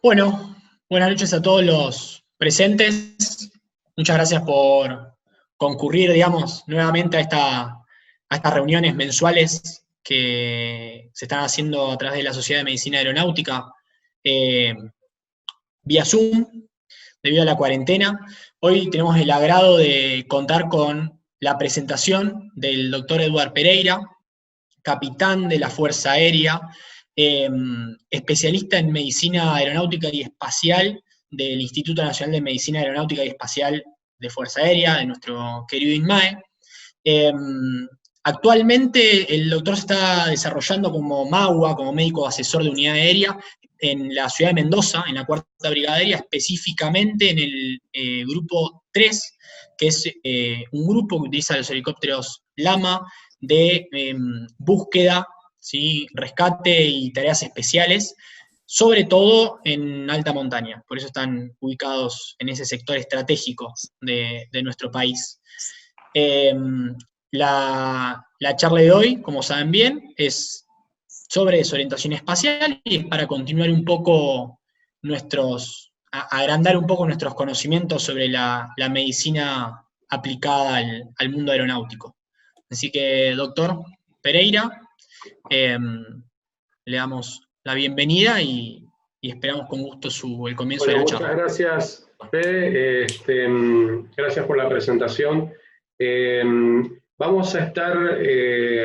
Bueno, buenas noches a todos los presentes. Muchas gracias por concurrir, digamos, nuevamente a estas reuniones mensuales que se están haciendo a través de la Sociedad de Medicina Aeronáutica eh, vía Zoom, debido a la cuarentena. Hoy tenemos el agrado de contar con la presentación del doctor Eduard Pereira, capitán de la Fuerza Aérea, eh, especialista en medicina aeronáutica y espacial del Instituto Nacional de Medicina Aeronáutica y Espacial de Fuerza Aérea, de nuestro querido INMAE. Eh, Actualmente el doctor se está desarrollando como MAUA, como médico asesor de unidad aérea, en la ciudad de Mendoza, en la Cuarta Brigada Aérea, específicamente en el grupo 3, que es un grupo que utiliza los helicópteros Lama de búsqueda, ¿sí? Rescate y tareas especiales, sobre todo en alta montaña. Por eso están ubicados en ese sector estratégico de nuestro país. Eh, la charla de hoy, como saben bien, es sobre desorientación espacial y es para continuar un poco agrandar un poco nuestros conocimientos sobre la medicina aplicada al mundo aeronáutico. Así que, doctor Pereira, eh, le damos la bienvenida y esperamos con gusto el comienzo de Bueno, la muchas charla. gracias, Fede. Gracias por la presentación. Eh, Vamos a estar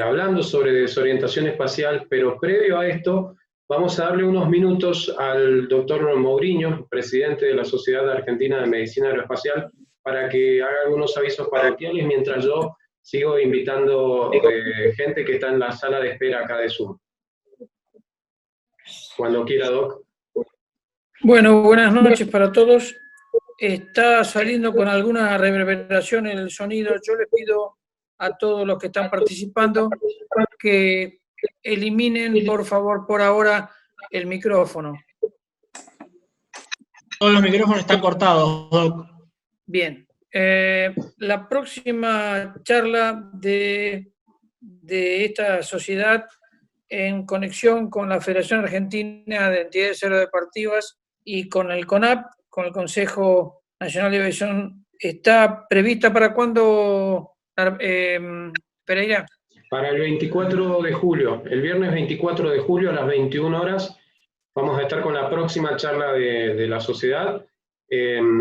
hablando sobre desorientación espacial, pero previo a esto, vamos a darle unos minutos al doctor Mourinho, presidente de la Sociedad Argentina de Medicina Aeroespacial, para que haga algunos avisos parroquiales mientras yo sigo invitando gente que está en la sala de espera acá de Zoom. Cuando quiera, Doc. Bueno, buenas noches para todos. Está saliendo con alguna reverberación el sonido. Yo les pido a todos los que están participando que eliminen, por favor, por ahora, el micrófono. Todos los micrófonos están cortados, Doc. Bien. La próxima charla de esta sociedad, en conexión con la Federación Argentina de Entidades Aerodeportivas y con el CONAP, con el Consejo Nacional de Aviación, ¿está prevista para cuándo, Pereira? Para el 24 de julio, el viernes 24 de julio a las 21 horas, vamos a estar con la próxima charla de la sociedad,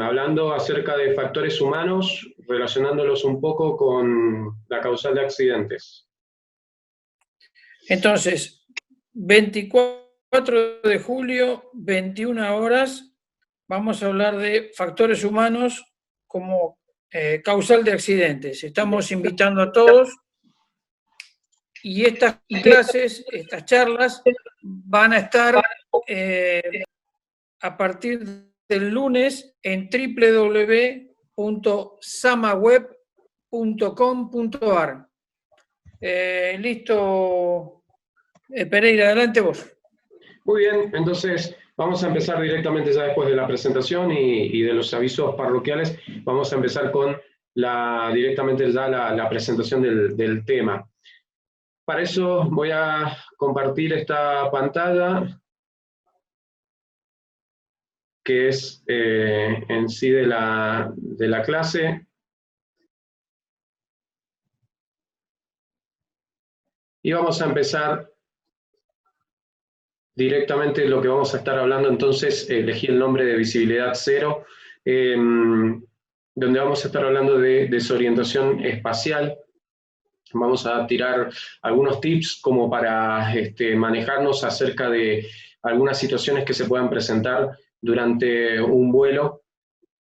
hablando acerca de factores humanos, relacionándolos un poco con la causal de accidentes. Entonces, 24 de julio, 21 horas, vamos a hablar de factores humanos como causal de accidentes. Estamos invitando a todos y estas clases, estas charlas, van a estar a partir del lunes en www.samaweb.com.ar. Listo, Pereira, adelante vos. Muy bien, entonces vamos a empezar directamente ya después de la presentación y de los avisos parroquiales. Vamos a empezar con directamente ya la presentación del tema. Para eso voy a compartir esta pantalla, que es en sí de la clase. Y vamos a empezar directamente lo que vamos a estar hablando. Entonces elegí el nombre de visibilidad cero, donde vamos a estar hablando de desorientación espacial. Vamos a tirar algunos tips como para manejarnos acerca de algunas situaciones que se puedan presentar durante un vuelo.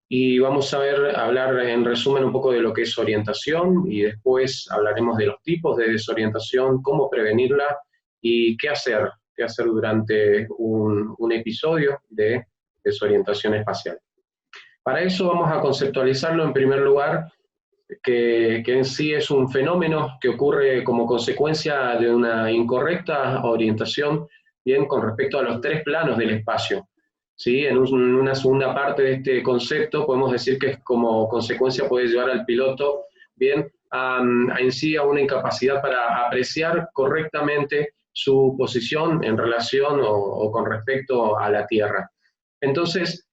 Y vamos a hablar en resumen un poco de lo que es orientación y después hablaremos de los tipos de desorientación, cómo prevenirla y qué hacer durante un episodio de desorientación espacial. Para eso vamos a conceptualizarlo en primer lugar, que en sí es un fenómeno que ocurre como consecuencia de una incorrecta orientación, bien, con respecto a los tres planos del espacio. ¿Sí? En una segunda parte de este concepto podemos decir que como consecuencia puede llevar al piloto, bien, en sí a una incapacidad para apreciar correctamente su posición en relación o con respecto a la Tierra. Entonces,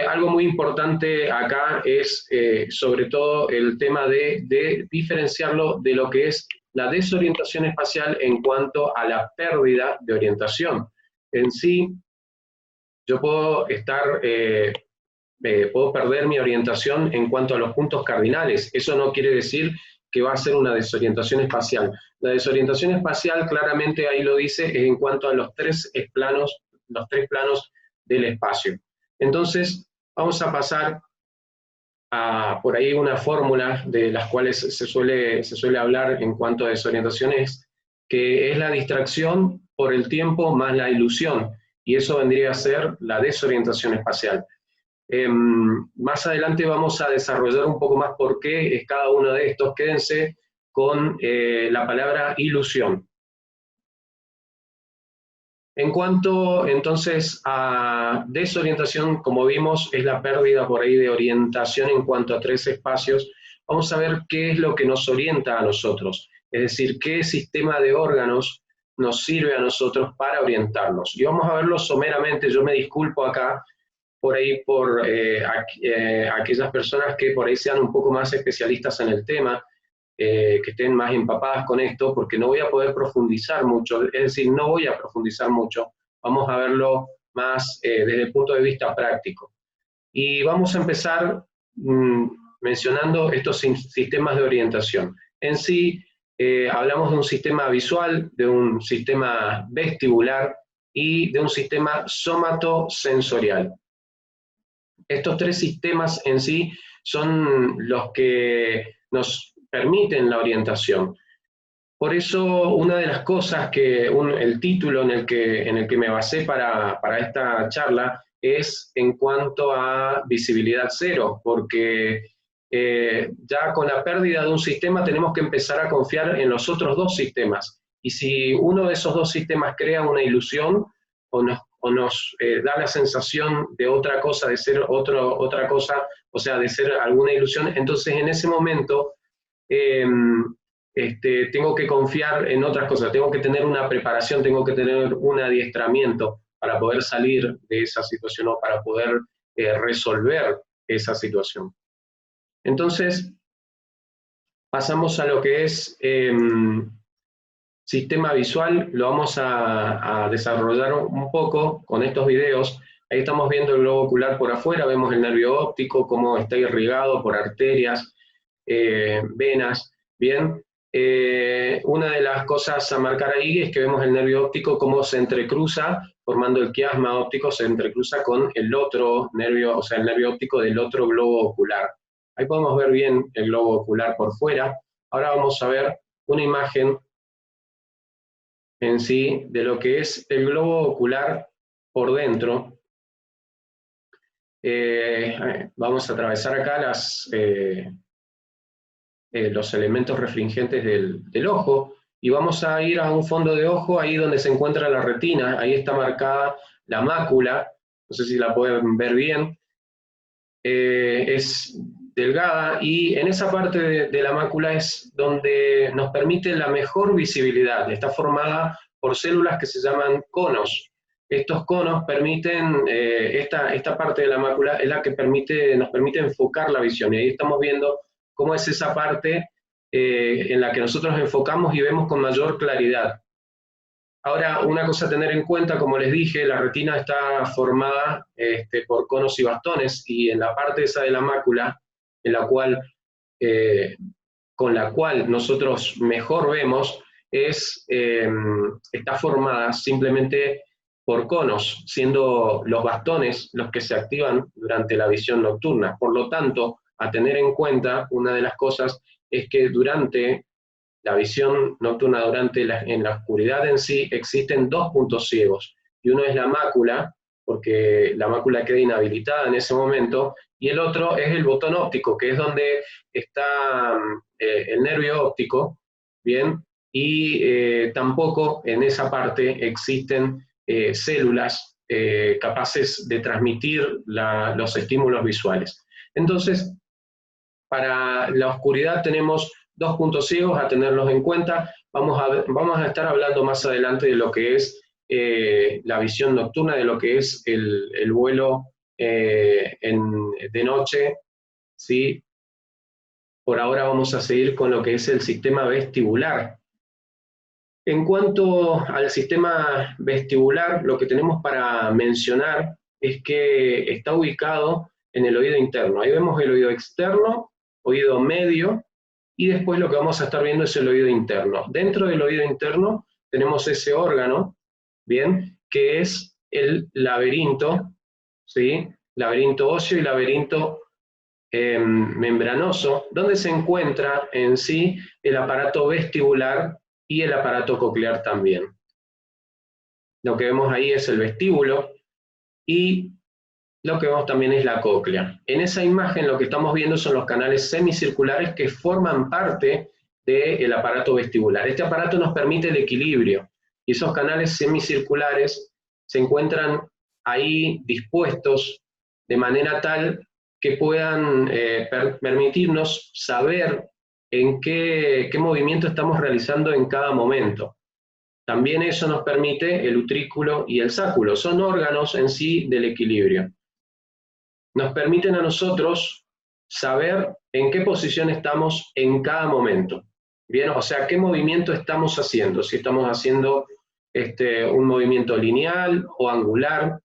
algo muy importante acá es sobre todo el tema de diferenciarlo de lo que es la desorientación espacial en cuanto a la pérdida de orientación. En sí, yo puedo puedo perder mi orientación en cuanto a los puntos cardinales. Eso no quiere decir que va a ser una desorientación espacial. La desorientación espacial, claramente ahí lo dice, es en cuanto a los tres planos del espacio. Entonces, vamos a pasar a por ahí una fórmula de las cuales se suele hablar en cuanto a desorientaciones, que es la distracción por el tiempo más la ilusión, y eso vendría a ser la desorientación espacial. Más adelante vamos a desarrollar un poco más por qué es cada uno de estos. Quédense con la palabra ilusión. En cuanto entonces a desorientación, como vimos, es la pérdida por ahí de orientación en cuanto a tres espacios. Vamos a ver qué es lo que nos orienta a nosotros, es decir, qué sistema de órganos nos sirve a nosotros para orientarnos. Y vamos a verlo someramente. Yo me disculpo acá por ahí por aquellas personas que por ahí sean un poco más especialistas en el tema, que estén más empapadas con esto, porque no voy a poder profundizar mucho, es decir, no voy a profundizar mucho, vamos a verlo más desde el punto de vista práctico. Y vamos a empezar mencionando estos sistemas de orientación. En sí, hablamos de un sistema visual, de un sistema vestibular y de un sistema somatosensorial. Estos tres sistemas en sí son los que nos permiten la orientación. Por eso, una de las cosas que el título en el que me basé para esta charla es en cuanto a visibilidad cero, porque ya con la pérdida de un sistema tenemos que empezar a confiar en los otros dos sistemas. Y si uno de esos dos sistemas crea una ilusión o nos da la sensación de otra cosa, de ser otra cosa, o sea, de ser alguna ilusión, entonces en ese momento tengo que confiar en otras cosas, tengo que tener una preparación, tengo que tener un adiestramiento para poder salir de esa situación o para poder resolver esa situación. Entonces, pasamos a lo que es sistema visual. Lo vamos a desarrollar un poco con estos videos. Ahí estamos viendo el globo ocular por afuera, vemos el nervio óptico, cómo está irrigado por arterias, venas, ¿bien? Una de las cosas a marcar ahí es que vemos el nervio óptico cómo se entrecruza, formando el quiasma óptico, se entrecruza con el otro nervio, o sea, el nervio óptico del otro globo ocular. Ahí podemos ver bien el globo ocular por fuera. Ahora vamos a ver una imagen en sí de lo que es el globo ocular por dentro. Vamos a atravesar acá los elementos refringentes del ojo, y vamos a ir a un fondo de ojo, ahí donde se encuentra la retina, ahí está marcada la mácula, no sé si la pueden ver bien, es delgada, y en esa parte de la mácula es donde nos permite la mejor visibilidad. Está formada por células que se llaman conos. Estos conos permiten, esta parte de la mácula es la que nos permite enfocar la visión, y ahí estamos viendo cómo es esa parte en la que nosotros enfocamos y vemos con mayor claridad. Ahora, una cosa a tener en cuenta, como les dije, la retina está formada por conos y bastones, y en la parte esa de la mácula, con la cual nosotros mejor vemos, está formada simplemente por conos, siendo los bastones los que se activan durante la visión nocturna. Por lo tanto, a tener en cuenta, una de las cosas es que durante la visión nocturna, en la oscuridad en sí, existen dos puntos ciegos, y uno es la mácula, porque la mácula queda inhabilitada en ese momento, y el otro es el botón óptico, que es donde está el nervio óptico, ¿bien? Y tampoco en esa parte existen células capaces de transmitir los estímulos visuales. Entonces, para la oscuridad tenemos dos puntos ciegos a tenerlos en cuenta. Vamos a estar hablando más adelante de lo que es la visión nocturna de lo que es el vuelo de noche, ¿sí? Por ahora vamos a seguir con lo que es el sistema vestibular. En cuanto al sistema vestibular, lo que tenemos para mencionar es que está ubicado en el oído interno. Ahí vemos el oído externo, oído medio, y después lo que vamos a estar viendo es el oído interno. Dentro del oído interno tenemos ese órgano, ¿bien? Que es el laberinto, ¿sí? Laberinto óseo y laberinto membranoso, donde se encuentra en sí el aparato vestibular y el aparato coclear también. Lo que vemos ahí es el vestíbulo y lo que vemos también es la cóclea. En esa imagen lo que estamos viendo son los canales semicirculares que forman parte del aparato vestibular. Este aparato nos permite el equilibrio y esos canales semicirculares se encuentran ahí dispuestos de manera tal que puedan permitirnos saber en qué movimiento estamos realizando en cada momento. También eso nos permite el utrículo y el sáculo, son órganos en sí del equilibrio. Nos permiten a nosotros saber en qué posición estamos en cada momento. Bien, o sea, qué movimiento estamos haciendo, si estamos haciendo un movimiento lineal o angular.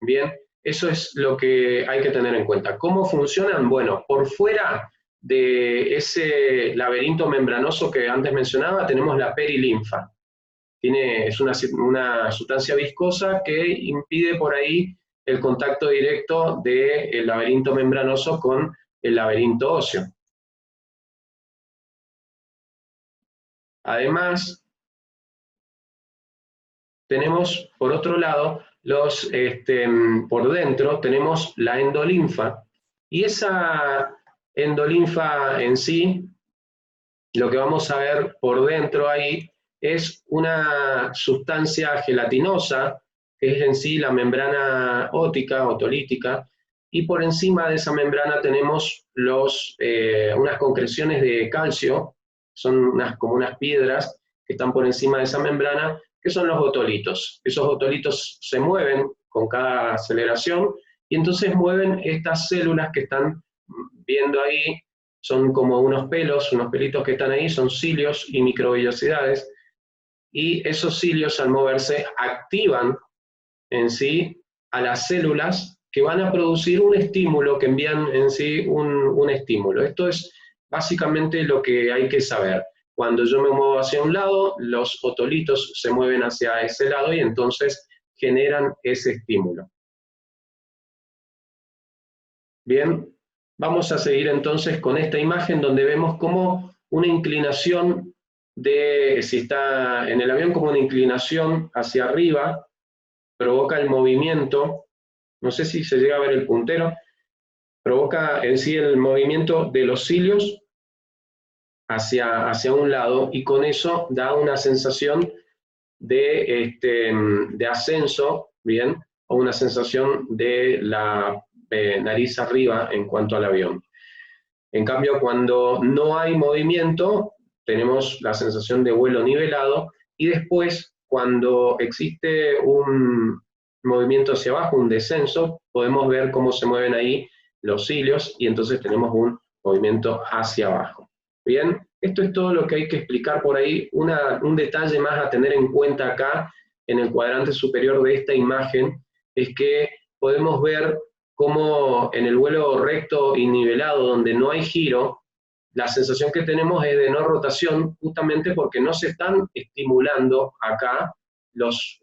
Bien, eso es lo que hay que tener en cuenta. ¿Cómo funcionan? Bueno, por fuera de ese laberinto membranoso que antes mencionaba, tenemos la perilinfa. Es una sustancia viscosa que impide por ahí el contacto directo del laberinto membranoso con el laberinto óseo. Además, tenemos, por otro lado, por dentro tenemos la endolinfa, y esa endolinfa en sí, lo que vamos a ver por dentro ahí, es una sustancia gelatinosa, que es en sí la membrana ótica, otolítica, y por encima de esa membrana tenemos unas concreciones de calcio, son como unas piedras que están por encima de esa membrana, que son los otolitos. Esos otolitos se mueven con cada aceleración, y entonces mueven estas células que están viendo ahí, son como unos pelitos que están ahí, son cilios y microvellosidades, y esos cilios al moverse activan en sí a las células que van a producir un estímulo, que envían en sí un estímulo. Esto es básicamente lo que hay que saber. Cuando yo me muevo hacia un lado, los otolitos se mueven hacia ese lado y entonces generan ese estímulo. Bien, vamos a seguir entonces con esta imagen donde vemos como una inclinación si está en el avión, como una inclinación hacia arriba, provoca el movimiento, no sé si se llega a ver el puntero, provoca en sí el movimiento de los cilios hacia un lado, y con eso da una sensación de ascenso, ¿bien? O una sensación de la nariz arriba en cuanto al avión. En cambio, cuando no hay movimiento, tenemos la sensación de vuelo nivelado, y después, cuando existe un movimiento hacia abajo, un descenso, podemos ver cómo se mueven ahí los cilios, y entonces tenemos un movimiento hacia abajo. Bien, esto es todo lo que hay que explicar por ahí. Un detalle más a tener en cuenta acá, en el cuadrante superior de esta imagen, es que podemos ver cómo en el vuelo recto y nivelado, donde no hay giro, la sensación que tenemos es de no rotación, justamente porque no se están estimulando acá los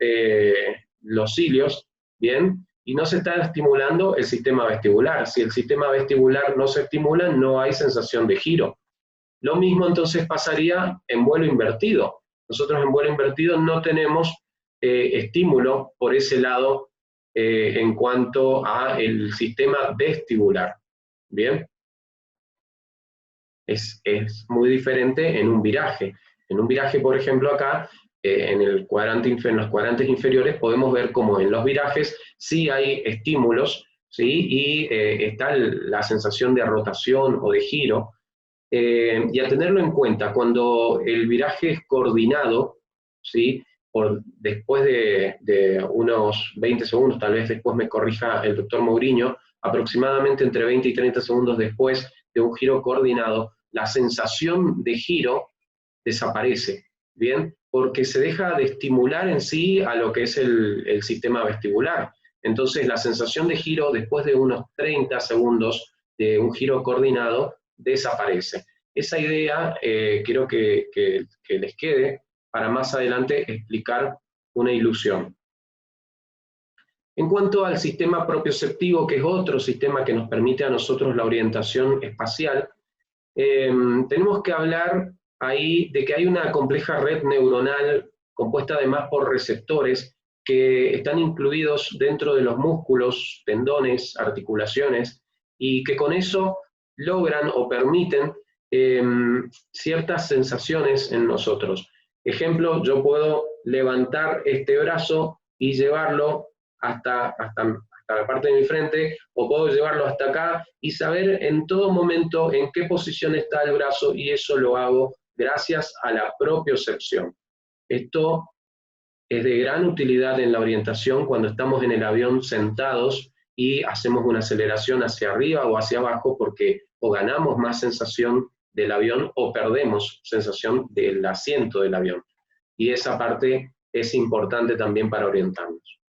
cilios, ¿bien? Y no se está estimulando el sistema vestibular. Si el sistema vestibular no se estimula, no hay sensación de giro. Lo mismo entonces pasaría en vuelo invertido. Nosotros en vuelo invertido no tenemos estímulo por ese lado en cuanto al sistema vestibular. ¿Bien? Es muy diferente en un viraje. En un viraje, por ejemplo, acá, en los cuadrantes inferiores, podemos ver cómo en los virajes sí hay estímulos, ¿sí? Y está la sensación de rotación o de giro. Y a tenerlo en cuenta, cuando el viraje es coordinado, ¿sí? después de unos 20 segundos, tal vez después me corrija el doctor Mourinho, aproximadamente entre 20 y 30 segundos después de un giro coordinado, la sensación de giro desaparece, ¿bien? Porque se deja de estimular en sí a lo que es el sistema vestibular. Entonces la sensación de giro después de unos 30 segundos de un giro coordinado desaparece. Esa idea quiero que les quede para más adelante explicar una ilusión. En cuanto al sistema propioceptivo, que es otro sistema que nos permite a nosotros la orientación espacial, tenemos que hablar ahí de que hay una compleja red neuronal compuesta además por receptores que están incluidos dentro de los músculos, tendones, articulaciones, y que con eso logran o permiten ciertas sensaciones en nosotros. Ejemplo, yo puedo levantar este brazo y llevarlo hasta la parte de mi frente, o puedo llevarlo hasta acá y saber en todo momento en qué posición está el brazo, y eso lo hago gracias a la propiocepción. Esto es de gran utilidad en la orientación cuando estamos en el avión sentados y hacemos una aceleración hacia arriba o hacia abajo, porque o ganamos más sensación del avión o perdemos sensación del asiento del avión. Y esa parte es importante también para orientarnos.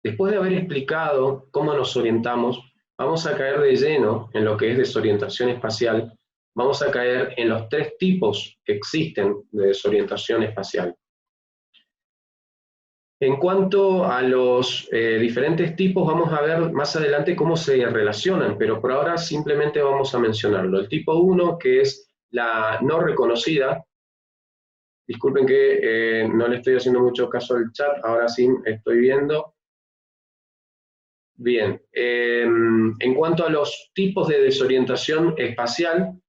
Después de haber explicado cómo nos orientamos, vamos a caer de lleno en lo que es desorientación espacial. Vamos a caer en los 3 tipos que existen de desorientación espacial. En cuanto a los diferentes tipos, vamos a ver más adelante cómo se relacionan, pero por ahora simplemente vamos a mencionarlo. El tipo 1, que es la no reconocida. Disculpen que no le estoy haciendo mucho caso al chat, ahora sí estoy viendo. Bien, en cuanto a los tipos de desorientación espacial,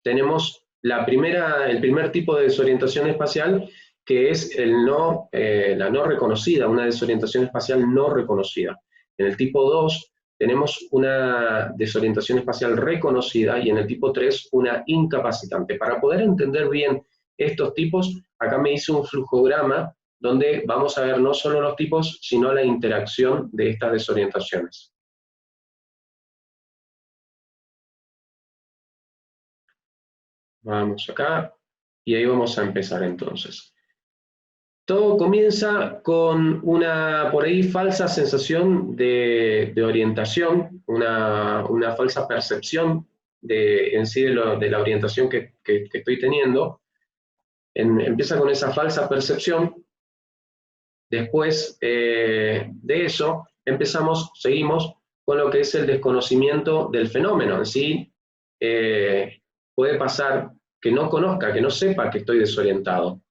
tenemos el primer tipo de desorientación espacial, que es la no reconocida, una desorientación espacial no reconocida. En el tipo 2 tenemos una desorientación espacial reconocida, y en el tipo 3 una incapacitante. Para poder entender bien estos tipos, acá me hice un flujograma donde vamos a ver no solo los tipos, sino la interacción de estas desorientaciones. Vamos acá, y ahí vamos a empezar entonces. Todo comienza con una, por ahí, falsa sensación de orientación, una falsa percepción en sí de la orientación que estoy teniendo. Empieza con esa falsa percepción. Después de eso, seguimos con lo que es el desconocimiento del fenómeno. En sí, puede pasar que no conozca, que no sepa que estoy desorientado.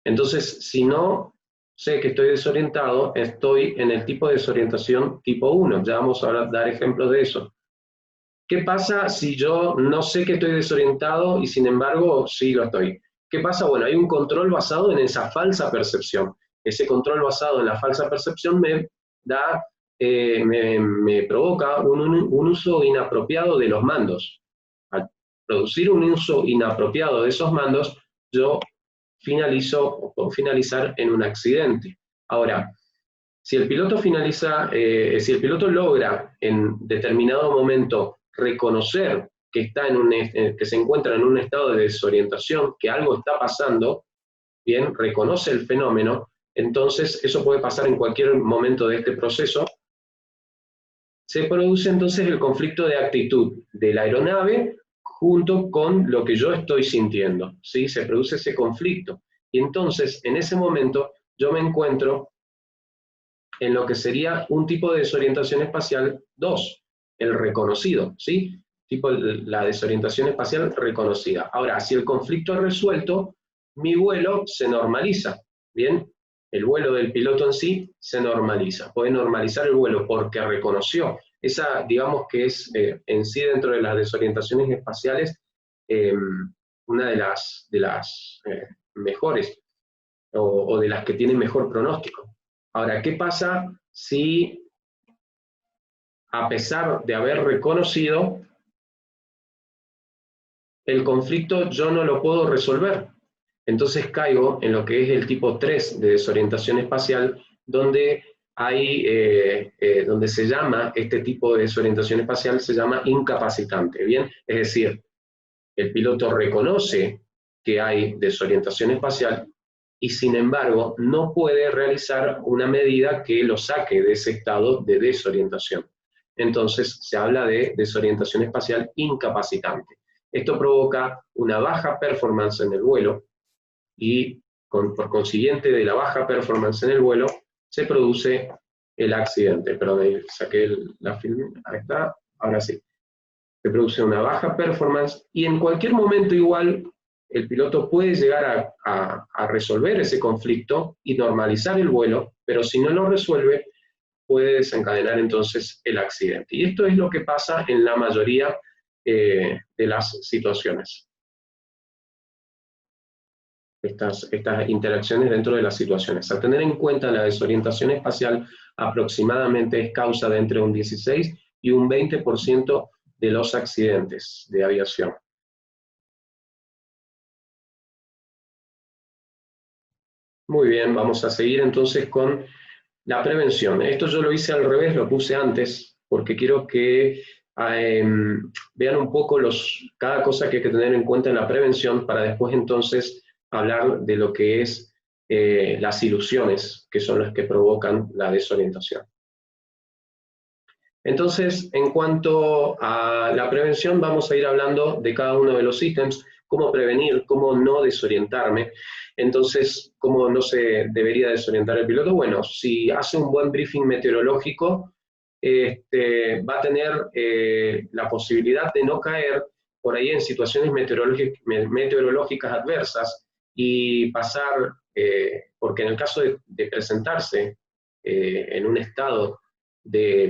Entonces, si no sé que estoy desorientado, estoy en el tipo de desorientación tipo 1. Ya vamos a dar ejemplos de eso. ¿Qué pasa si yo no sé que estoy desorientado y sin embargo sí lo estoy? ¿Qué pasa? Bueno, hay un control basado en esa falsa percepción. Ese control basado en la falsa percepción me provoca un uso inapropiado de los mandos. Al producir un uso inapropiado de esos mandos, yo puedo finalizar en un accidente. Ahora, si el piloto logra en determinado momento reconocer que que se encuentra en un estado de desorientación, que algo está pasando, bien, reconoce el fenómeno, entonces eso puede pasar en cualquier momento de este proceso. Se produce entonces el conflicto de actitud de la aeronave junto con lo que yo estoy sintiendo, ¿sí? Se produce ese conflicto. Y entonces, en ese momento, yo me encuentro en lo que sería un tipo de desorientación espacial 2, el reconocido, ¿sí? La desorientación espacial reconocida. Ahora, si el conflicto es resuelto, mi vuelo se normaliza, ¿bien? El vuelo del piloto en sí se normaliza. Puede normalizar el vuelo porque reconoció. Esa, digamos que es en sí, dentro de las desorientaciones espaciales, una de las mejores, o de las que tienen mejor pronóstico. Ahora, ¿qué pasa si, a pesar de haber reconocido el conflicto, yo no lo puedo resolver? entonces caigo en lo que es el tipo 3 de desorientación espacial, donde donde se llama, este tipo de desorientación espacial se llama incapacitante, ¿bien? Es decir, el piloto reconoce que hay desorientación espacial y sin embargo no puede realizar una medida que lo saque de ese estado de desorientación. Entonces se habla de desorientación espacial incapacitante. Esto provoca una baja performance en el vuelo y por consiguiente de la baja performance en el vuelo se produce el accidente. Perdón, ahí saqué la film, ahí está, ahora sí. Se produce una baja performance y en cualquier momento igual el piloto puede llegar a resolver ese conflicto y normalizar el vuelo, pero si no lo resuelve puede desencadenar entonces el accidente. Y esto es lo que pasa en la mayoría de las situaciones. Estas interacciones dentro de las situaciones. A tener en cuenta, la desorientación espacial aproximadamente es causa de entre un 16 y un 20% de los accidentes de aviación. Muy bien, vamos a seguir entonces con la prevención. Esto yo lo hice al revés, lo puse antes, porque quiero que vean un poco cada cosa que hay que tener en cuenta en la prevención, para después entonces hablar de lo que es las ilusiones, que son las que provocan la desorientación. Entonces, en cuanto a la prevención, vamos a ir hablando de cada uno de los ítems, cómo prevenir, cómo no desorientarme. Entonces, ¿cómo no se debería desorientar el piloto? Bueno, si hace un buen briefing meteorológico, va a tener la posibilidad de no caer por ahí en situaciones meteorológicas adversas y pasar, porque en el caso de presentarse en un estado de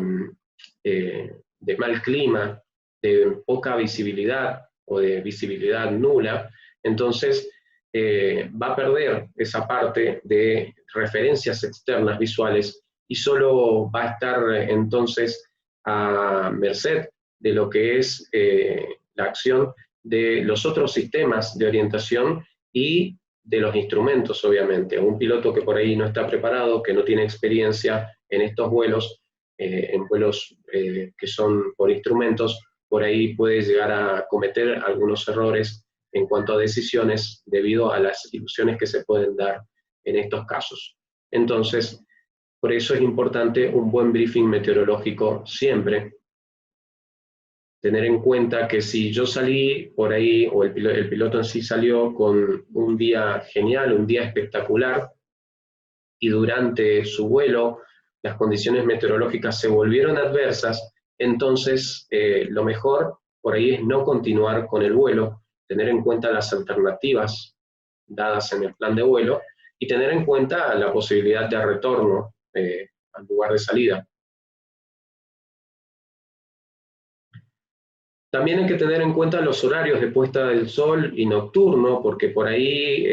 mal clima, de poca visibilidad o de visibilidad nula, entonces va a perder esa parte de referencias externas visuales y solo va a estar entonces a merced de lo que es la acción de los otros sistemas de orientación y de los instrumentos, obviamente. Un piloto que por ahí no está preparado, que no tiene experiencia en estos vuelos, en vuelos que son por instrumentos, por ahí puede llegar a cometer algunos errores en cuanto a decisiones debido a las ilusiones que se pueden dar en estos casos. Entonces, por eso es importante un buen briefing meteorológico siempre. Tener en cuenta que si yo salí por ahí, o el piloto en sí salió con un día genial, un día espectacular, y durante su vuelo las condiciones meteorológicas se volvieron adversas, entonces lo mejor por ahí es no continuar con el vuelo, tener en cuenta las alternativas dadas en el plan de vuelo y tener en cuenta la posibilidad de retorno al lugar de salida. También hay que tener en cuenta los horarios de puesta del sol y nocturno, porque por ahí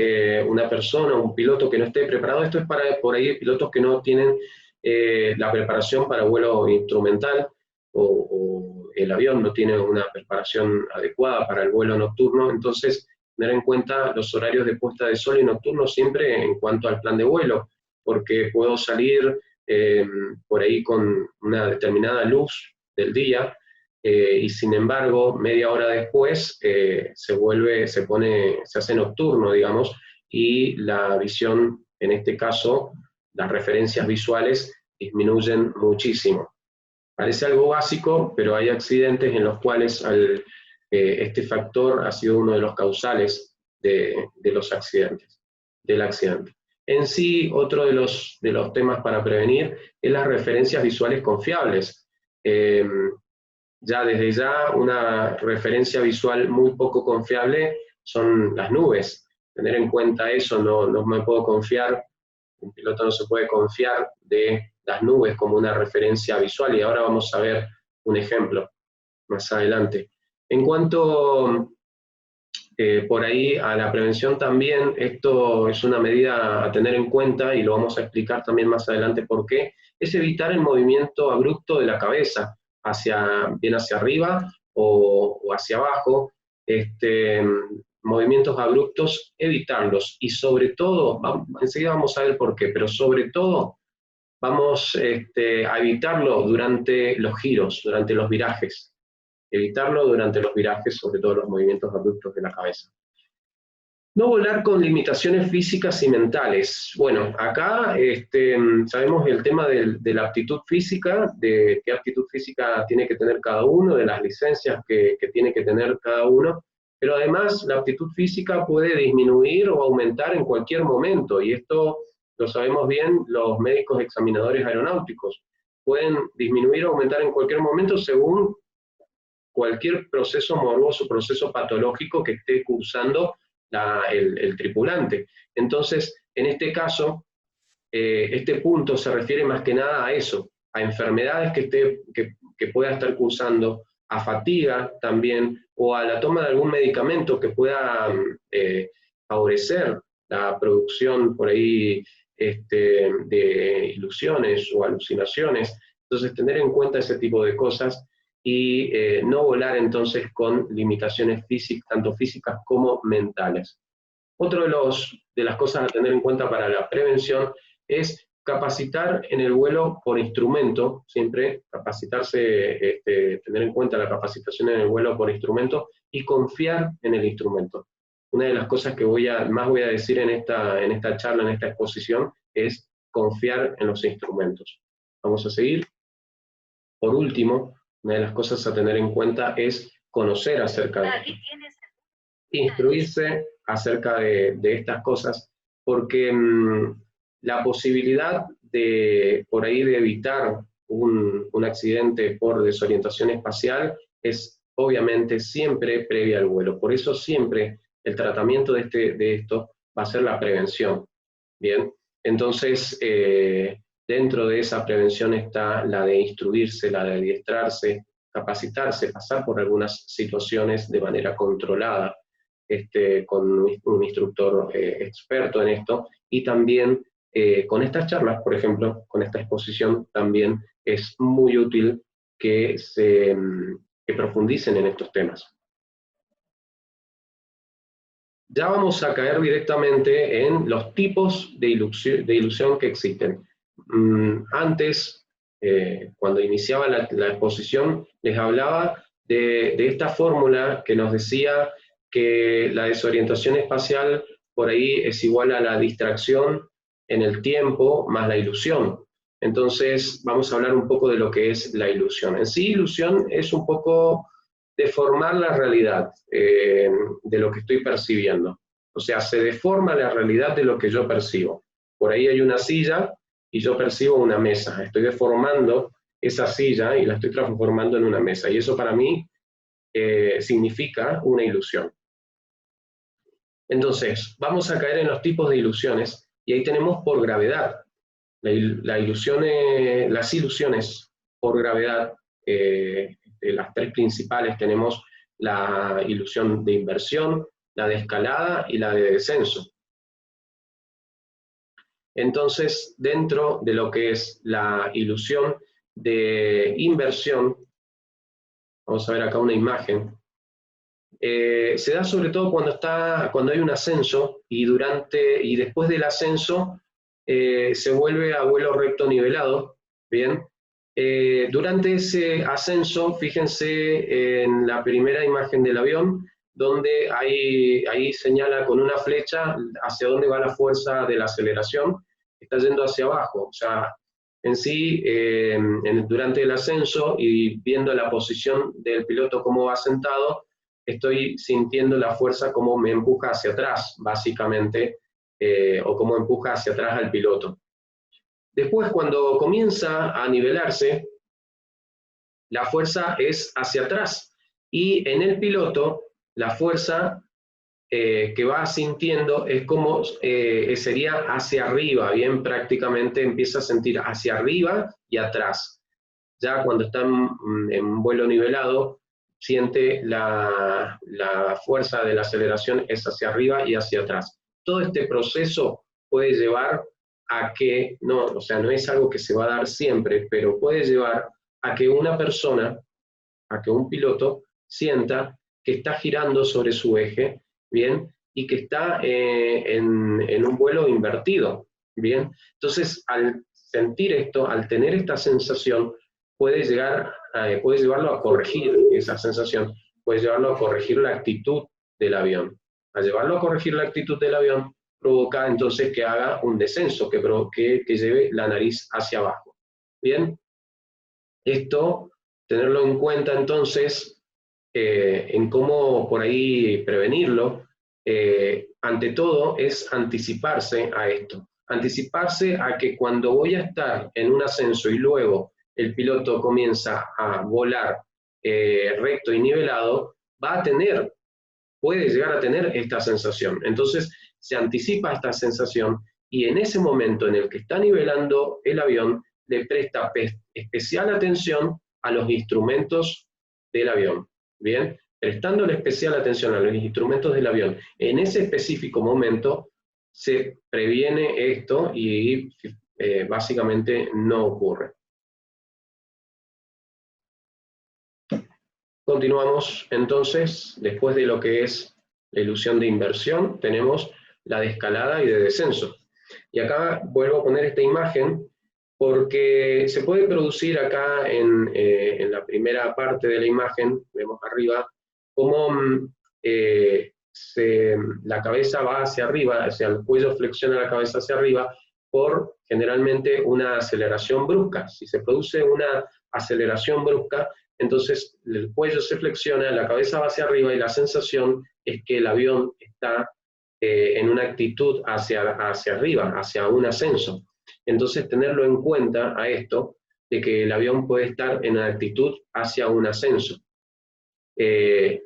una persona, un piloto que no esté preparado, esto es para por ahí pilotos que no tienen la preparación para vuelo instrumental, o el avión no tiene una preparación adecuada para el vuelo nocturno, entonces tener en cuenta los horarios de puesta de sol y nocturno siempre en cuanto al plan de vuelo, porque puedo salir por ahí con una determinada luz del día, y sin embargo, media hora después se hace nocturno, digamos, y la visión, en este caso, las referencias visuales disminuyen muchísimo. Parece algo básico, pero hay accidentes en los cuales este factor ha sido uno de los causales de los accidentes, del accidente. En sí, otro de los temas para prevenir es las referencias visuales confiables. Ya desde ya una referencia visual muy poco confiable son las nubes. Tener en cuenta eso, no me puedo confiar, un piloto no se puede confiar de las nubes como una referencia visual, y ahora vamos a ver un ejemplo más adelante. En cuanto por ahí a la prevención también, esto es una medida a tener en cuenta y lo vamos a explicar también más adelante por qué, es evitar el movimiento abrupto de la cabeza, bien hacia arriba o hacia abajo, movimientos abruptos, evitarlos. Y sobre todo, enseguida vamos a ver por qué, pero sobre todo vamos a evitarlo durante los giros, durante los virajes. Evitarlo durante los virajes, sobre todo los movimientos abruptos de la cabeza. No volar con limitaciones físicas y mentales. Bueno, acá sabemos el tema de la aptitud física, de qué aptitud física tiene que tener cada uno, de las licencias que tiene que tener cada uno, pero además la aptitud física puede disminuir o aumentar en cualquier momento, y esto lo sabemos bien los médicos examinadores aeronáuticos. Pueden disminuir o aumentar en cualquier momento según cualquier proceso morboso, proceso patológico que esté cursando el tripulante. Entonces, en este caso, este punto se refiere más que nada a eso, a enfermedades que pueda estar cursando, a fatiga también, o a la toma de algún medicamento que pueda favorecer la producción por ahí de ilusiones o alucinaciones. Entonces, tener en cuenta ese tipo de cosas y no volar entonces con limitaciones físicas, tanto físicas como mentales. Otro de las cosas a tener en cuenta para la prevención es capacitar en el vuelo por instrumento, siempre capacitarse, tener en cuenta la capacitación en el vuelo por instrumento y confiar en el instrumento. Una de las cosas que más voy a decir en esta charla, en esta exposición, es confiar en los instrumentos. Vamos a seguir. Por último, una de las cosas a tener en cuenta es conocer acerca de esto. Instruirse acerca de estas cosas, porque la posibilidad por ahí de evitar un accidente por desorientación espacial es obviamente siempre previa al vuelo. Por eso siempre el tratamiento de esto va a ser la prevención. Bien, entonces dentro de esa prevención está la de instruirse, la de adiestrarse, capacitarse, pasar por algunas situaciones de manera controlada, con un instructor experto en esto, y también con estas charlas, por ejemplo, con esta exposición, también es muy útil que profundicen en estos temas. Ya vamos a caer directamente en los tipos de ilusión que existen. Antes, cuando iniciaba la exposición, les hablaba de esta fórmula que nos decía que la desorientación espacial por ahí es igual a la distracción en el tiempo más la ilusión. Entonces vamos a hablar un poco de lo que es la ilusión. En sí, ilusión es un poco deformar la realidad de lo que estoy percibiendo. O sea, se deforma la realidad de lo que yo percibo. Por ahí hay una silla y yo percibo una mesa. Estoy deformando esa silla y la estoy transformando en una mesa. Y eso para mí significa una ilusión. Entonces, vamos a caer en los tipos de ilusiones, y ahí tenemos por gravedad. Las ilusiones por gravedad, las tres principales, tenemos la ilusión de inversión, la de escalada y la de descenso. Entonces, dentro de lo que es la ilusión de inversión, vamos a ver acá una imagen, se da sobre todo cuando hay un ascenso y después del ascenso se vuelve a vuelo recto nivelado. Bien, durante ese ascenso, fíjense en la primera imagen del avión, donde ahí señala con una flecha hacia dónde va la fuerza de la aceleración, está yendo hacia abajo. O sea, en sí, durante el ascenso y viendo la posición del piloto cómo va sentado, estoy sintiendo la fuerza como me empuja hacia atrás, básicamente, o como empuja hacia atrás al piloto. Después, cuando comienza a nivelarse, la fuerza es hacia atrás, y en el piloto, la fuerza que va sintiendo es como sería hacia arriba, bien, prácticamente empieza a sentir hacia arriba y atrás. Ya cuando está en vuelo nivelado, siente la fuerza de la aceleración es hacia arriba y hacia atrás. Todo este proceso puede llevar a que, o sea, no es algo que se va a dar siempre, pero puede llevar a que una persona, a que un piloto sienta que está girando sobre su eje ¿bien? Y que está en un vuelo invertido, ¿bien? Entonces, al sentir esto, al tener esta sensación, puedes llevarlo a corregir esa sensación, puedes llevarlo a corregir la actitud del avión. Al llevarlo a corregir la actitud del avión, provoca entonces que haga un descenso, que lleve la nariz hacia abajo. ¿Bien? Esto, tenerlo en cuenta entonces, en cómo por ahí prevenirlo, ante todo es anticiparse a esto. Anticiparse a que cuando voy a estar en un ascenso y luego el piloto comienza a volar recto y nivelado, puede llegar a tener esta sensación. Entonces se anticipa esta sensación y en ese momento en el que está nivelando el avión, le presta especial atención a los instrumentos del avión. Bien, prestándole especial atención a los instrumentos del avión en ese específico momento, se previene esto y básicamente no ocurre. Continuamos entonces, después de lo que es la ilusión de inversión, tenemos la de escalada y de descenso. Y acá vuelvo a poner esta imagen porque se puede producir acá en la primera parte de la imagen, vemos arriba, cómo la cabeza va hacia arriba, o sea, el cuello flexiona la cabeza hacia arriba por generalmente una aceleración brusca. Si se produce una aceleración brusca, entonces el cuello se flexiona, la cabeza va hacia arriba y la sensación es que el avión está en una actitud hacia arriba, hacia un ascenso. Entonces tenerlo en cuenta a esto, de que el avión puede estar en una actitud hacia un ascenso,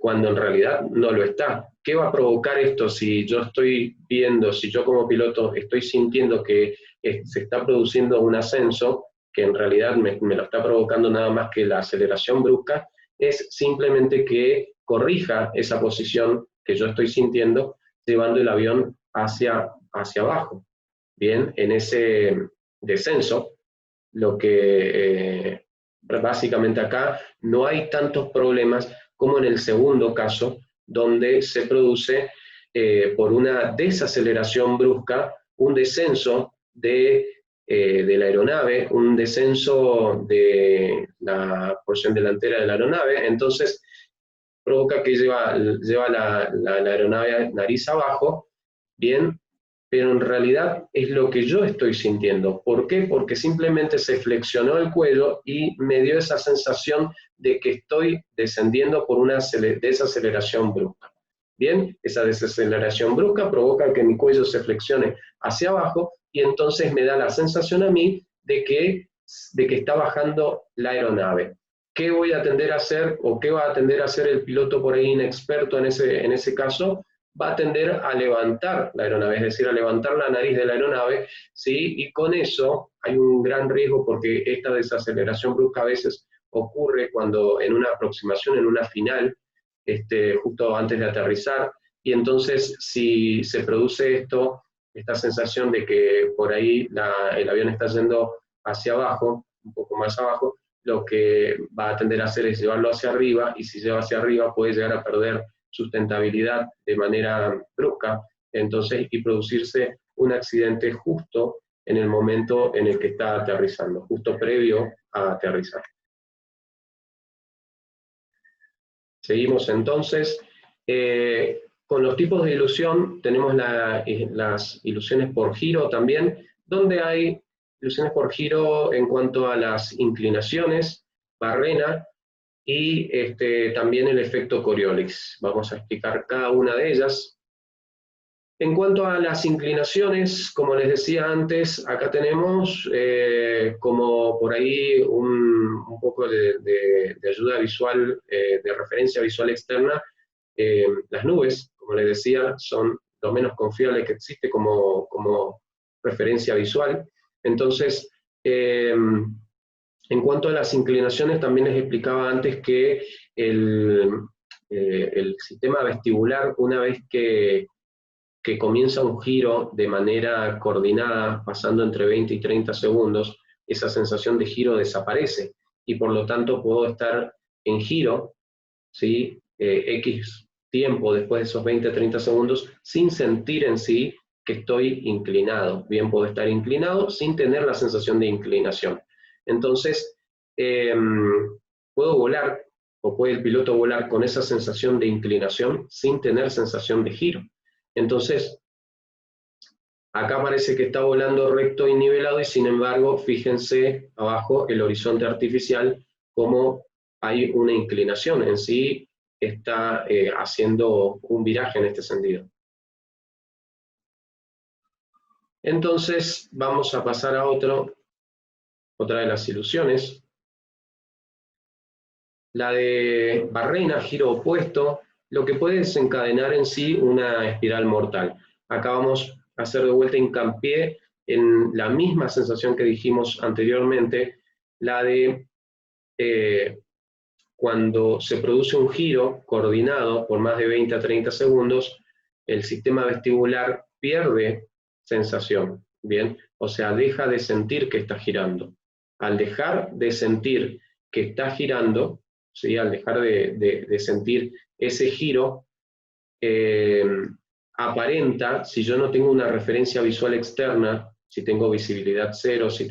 cuando en realidad no lo está. ¿Qué va a provocar esto si yo estoy viendo, si yo como piloto estoy sintiendo que se está produciendo un ascenso, que en realidad me lo está provocando nada más que la aceleración brusca? Es simplemente que corrija esa posición que yo estoy sintiendo, llevando el avión hacia abajo. Bien, en ese descenso, lo que básicamente acá no hay tantos problemas como en el segundo caso, donde se produce por una desaceleración brusca, un descenso de la aeronave, un descenso de la porción delantera de la aeronave, entonces provoca que lleva la aeronave nariz abajo, bien, pero en realidad es lo que yo estoy sintiendo. ¿Por qué? Porque simplemente se flexionó el cuello y me dio esa sensación de que estoy descendiendo por una desaceleración brusca. Bien, esa desaceleración brusca provoca que mi cuello se flexione hacia abajo y entonces me da la sensación a mí de que está bajando la aeronave. ¿Qué voy a tender a hacer o qué va a tender a hacer el piloto por ahí inexperto en ese caso? Va a tender a levantar la aeronave, es decir, a levantar la nariz de la aeronave, ¿sí? Y con eso hay un gran riesgo porque esta desaceleración brusca a veces ocurre cuando en una aproximación, en una final, justo antes de aterrizar, y entonces si se produce esta sensación de que por ahí el avión está yendo hacia abajo, un poco más abajo, lo que va a tender a hacer es llevarlo hacia arriba, y si lleva hacia arriba puede llegar a perder sustentabilidad de manera brusca, entonces, y producirse un accidente justo en el momento en el que está aterrizando, justo previo a aterrizar. Seguimos entonces. Con los tipos de ilusión tenemos las ilusiones por giro también, donde hay ilusiones por giro en cuanto a las inclinaciones, barrena, y también el efecto Coriolis. Vamos a explicar cada una de ellas. En cuanto a las inclinaciones, como les decía antes, acá tenemos como por ahí un poco de ayuda visual, de referencia visual externa. Las nubes, como les decía, son lo menos confiable que existe como referencia visual. Entonces, en cuanto a las inclinaciones, también les explicaba antes que el sistema vestibular, una vez que comienza un giro de manera coordinada, pasando entre 20 y 30 segundos, esa sensación de giro desaparece, y por lo tanto puedo estar en giro, ¿sí? X tiempo después de esos 20-30 segundos sin sentir en sí que estoy inclinado. Bien, puedo estar inclinado sin tener la sensación de inclinación. Entonces, puedo volar, o puede el piloto volar con esa sensación de inclinación sin tener sensación de giro. Entonces, acá parece que está volando recto y nivelado, y sin embargo, fíjense abajo el horizonte artificial, como hay una inclinación en sí, está haciendo un viraje en este sentido. Entonces, vamos a pasar a otra de las ilusiones. La de barrena, giro opuesto, lo que puede desencadenar en sí una espiral mortal. Acá vamos a hacer de vuelta hincapié en la misma sensación que dijimos anteriormente, la de cuando se produce un giro coordinado por más de 20 a 30 segundos, el sistema vestibular pierde sensación, ¿bien? O sea, deja de sentir que está girando. Al dejar de sentir que está girando, ¿sí? Al dejar de sentir ese giro, aparenta, si yo no tengo una referencia visual externa, si tengo visibilidad cero, si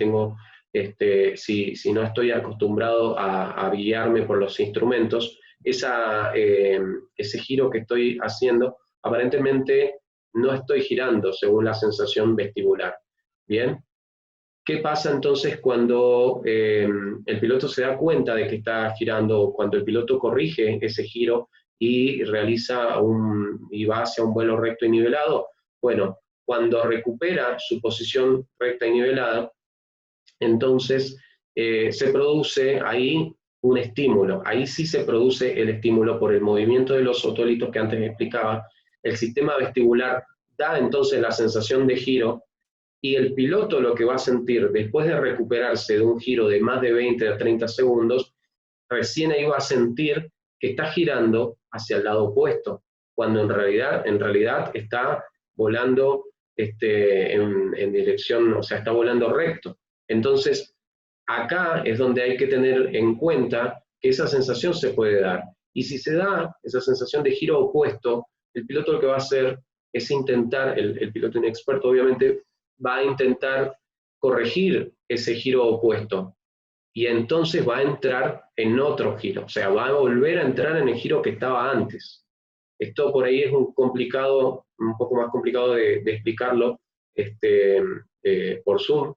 no estoy acostumbrado a guiarme por los instrumentos, ese giro que estoy haciendo, aparentemente no estoy girando según la sensación vestibular. ¿Bien? ¿Qué pasa entonces cuando el piloto se da cuenta de que está girando, cuando el piloto corrige ese giro y va hacia un vuelo recto y nivelado? Bueno, cuando recupera su posición recta y nivelada, entonces se produce ahí un estímulo. Ahí sí se produce el estímulo por el movimiento de los otólitos que antes explicaba. El sistema vestibular da entonces la sensación de giro, y el piloto lo que va a sentir después de recuperarse de un giro de más de 20 a 30 segundos, recién ahí va a sentir que está girando hacia el lado opuesto, cuando en realidad está volando en dirección, o sea, está volando recto. Entonces, acá es donde hay que tener en cuenta que esa sensación se puede dar. Y si se da esa sensación de giro opuesto, el piloto lo que va a hacer es intentar, el piloto inexperto obviamente, va a intentar corregir ese giro opuesto, y entonces va a entrar en otro giro, o sea, va a volver a entrar en el giro que estaba antes. Esto por ahí es un poco más complicado de explicarlo por Zoom,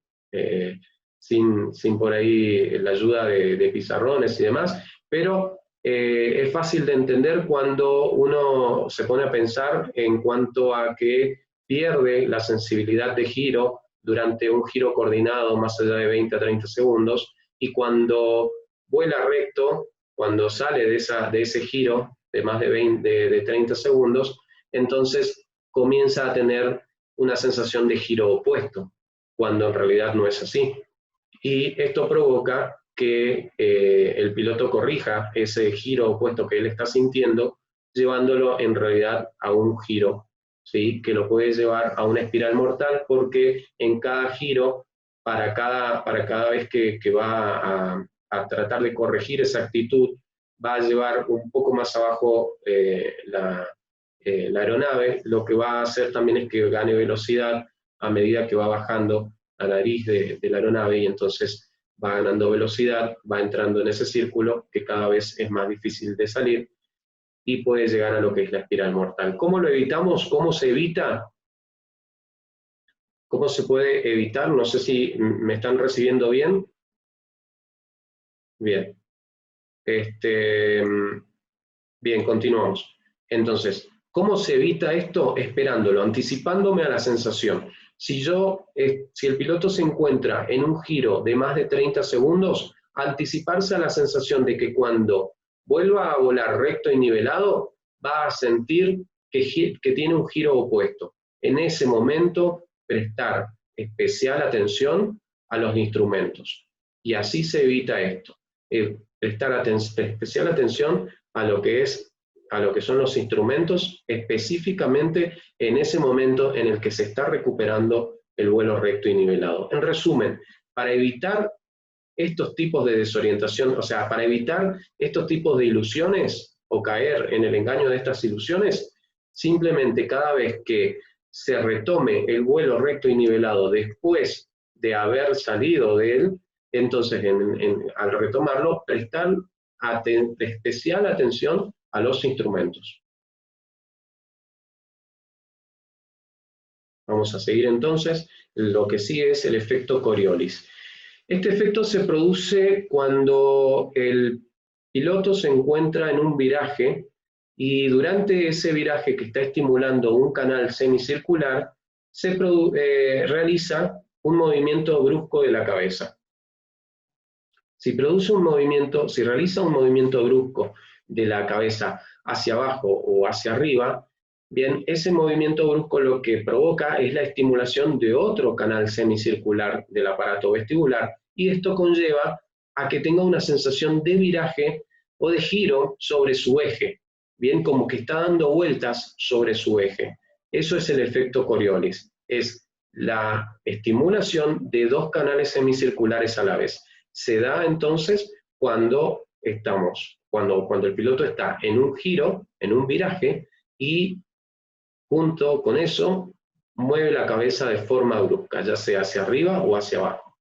sin por ahí la ayuda de pizarrones y demás, pero es fácil de entender cuando uno se pone a pensar en cuanto a que pierde la sensibilidad de giro durante un giro coordinado más allá de 20 a 30 segundos, y cuando vuela recto, cuando sale de ese giro de más de 30 segundos, entonces comienza a tener una sensación de giro opuesto, cuando en realidad no es así. Y esto provoca que el piloto corrija ese giro opuesto que él está sintiendo, llevándolo en realidad a un giro, ¿sí? Que lo puede llevar a una espiral mortal, porque en cada giro, para cada vez que va a tratar de corregir esa actitud, va a llevar un poco más abajo la aeronave. Lo que va a hacer también es que gane velocidad a medida que va bajando la nariz de la aeronave, y entonces va ganando velocidad, va entrando en ese círculo que cada vez es más difícil de salir, y puede llegar a lo que es la espiral mortal. ¿Cómo lo evitamos? ¿Cómo se evita? ¿Cómo se puede evitar? No sé si me están recibiendo bien. Bien. Bien, continuamos. Entonces, ¿cómo se evita esto? Esperándolo, anticipándome a la sensación. Si el piloto se encuentra en un giro de más de 30 segundos, anticiparse a la sensación de que cuando vuelva a volar recto y nivelado, va a sentir que tiene un giro opuesto. En ese momento, prestar especial atención a los instrumentos. Y así se evita esto. Prestar especial atención a lo que son los instrumentos, específicamente en ese momento en el que se está recuperando el vuelo recto y nivelado. En resumen, para evitar estos tipos de desorientación, o sea, para evitar estos tipos de ilusiones, o caer en el engaño de estas ilusiones, simplemente cada vez que se retome el vuelo recto y nivelado después de haber salido de él, entonces al retomarlo, prestar especial atención a los instrumentos. Vamos a seguir entonces, lo que sigue es el efecto Coriolis. Este efecto se produce cuando el piloto se encuentra en un viraje y durante ese viraje que está estimulando un canal semicircular, se realiza un movimiento brusco de la cabeza. Si realiza un movimiento brusco de la cabeza hacia abajo o hacia arriba, bien, ese movimiento brusco lo que provoca es la estimulación de otro canal semicircular del aparato vestibular, y esto conlleva a que tenga una sensación de viraje o de giro sobre su eje, bien, como que está dando vueltas sobre su eje. Eso es el efecto Coriolis, es la estimulación de dos canales semicirculares a la vez. Se da entonces cuando el piloto está en un giro, en un viraje, y junto con eso mueve la cabeza de forma brusca, ya sea hacia arriba o hacia abajo.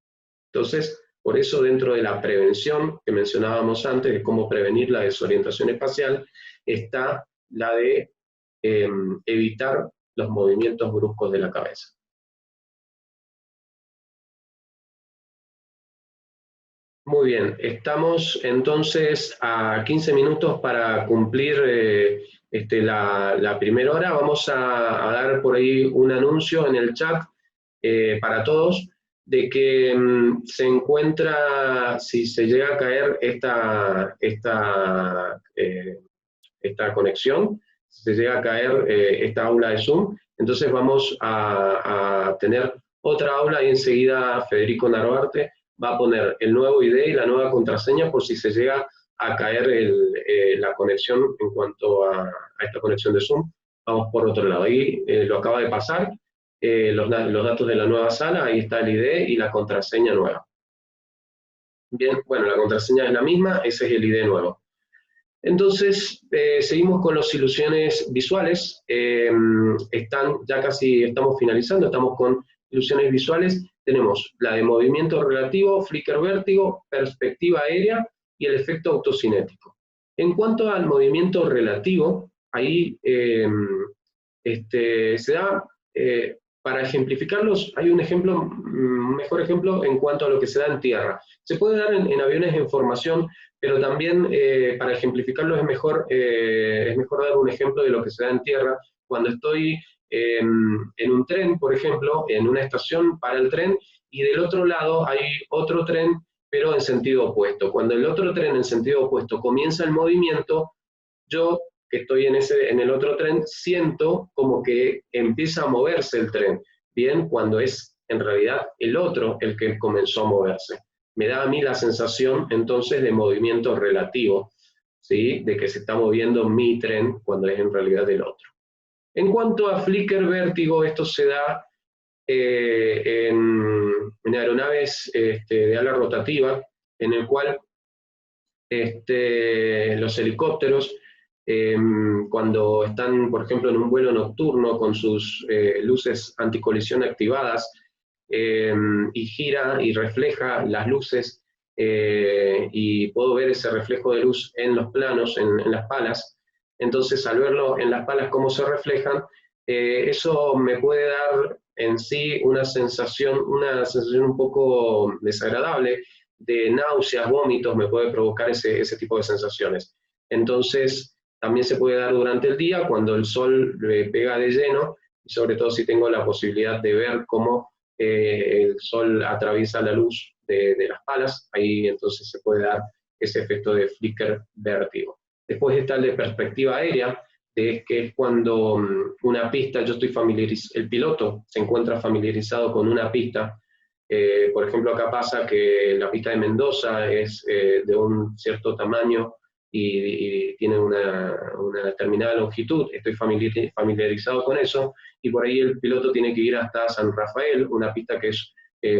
Entonces, por eso dentro de la prevención que mencionábamos antes, de cómo prevenir la desorientación espacial, está la de evitar los movimientos bruscos de la cabeza. Muy bien, estamos entonces a 15 minutos para cumplir la primera hora. Vamos a dar por ahí un anuncio en el chat para todos de que se encuentra, si se llega a caer esta conexión, si se llega a caer esta aula de Zoom, entonces vamos a tener otra aula y enseguida Federico Narvarte va a poner el nuevo ID y la nueva contraseña por si se llega a caer la conexión en cuanto a esta conexión de Zoom. Vamos por otro lado. Ahí lo acaba de pasar, los datos de la nueva sala, ahí está el ID y la contraseña nueva. Bien, bueno, la contraseña es la misma, ese es el ID nuevo. Entonces, seguimos con las ilusiones visuales. Ya casi estamos finalizando, estamos con ilusiones visuales. Tenemos la de movimiento relativo, flicker vértigo, perspectiva aérea y el efecto autocinético. En cuanto al movimiento relativo, ahí se da, para ejemplificarlos, hay un mejor ejemplo en cuanto a lo que se da en tierra. Se puede dar en aviones en formación, pero también para ejemplificarlo es mejor dar un ejemplo de lo que se da en tierra. Cuando estoy en un tren, por ejemplo, en una estación para el tren, y del otro lado hay otro tren, pero en sentido opuesto. Cuando el otro tren en sentido opuesto comienza el movimiento, yo que estoy en el otro tren, siento como que empieza a moverse el tren, bien, cuando es en realidad el otro el que comenzó a moverse. Me da a mí la sensación entonces de movimiento relativo, ¿sí? De que se está moviendo mi tren cuando es en realidad el otro. En cuanto a flicker vértigo, esto se da en aeronaves de ala rotativa, en el cual los helicópteros, cuando están, por ejemplo, en un vuelo nocturno con sus luces anticolisión activadas, y gira y refleja las luces, y puedo ver ese reflejo de luz en los planos, en las palas. Entonces, al verlo en las palas cómo se reflejan, eso me puede dar en sí una sensación un poco desagradable, de náuseas, vómitos, me puede provocar ese tipo de sensaciones. Entonces, también se puede dar durante el día, cuando el sol pega de lleno, y sobre todo si tengo la posibilidad de ver cómo el sol atraviesa la luz de las palas, ahí entonces se puede dar ese efecto de flicker vértigo. Después está el de perspectiva aérea, que es cuando una pista, el piloto se encuentra familiarizado con una pista. Por ejemplo, acá pasa que la pista de Mendoza es de un cierto tamaño y tiene una determinada longitud, estoy familiarizado con eso, y por ahí el piloto tiene que ir hasta San Rafael, una pista que es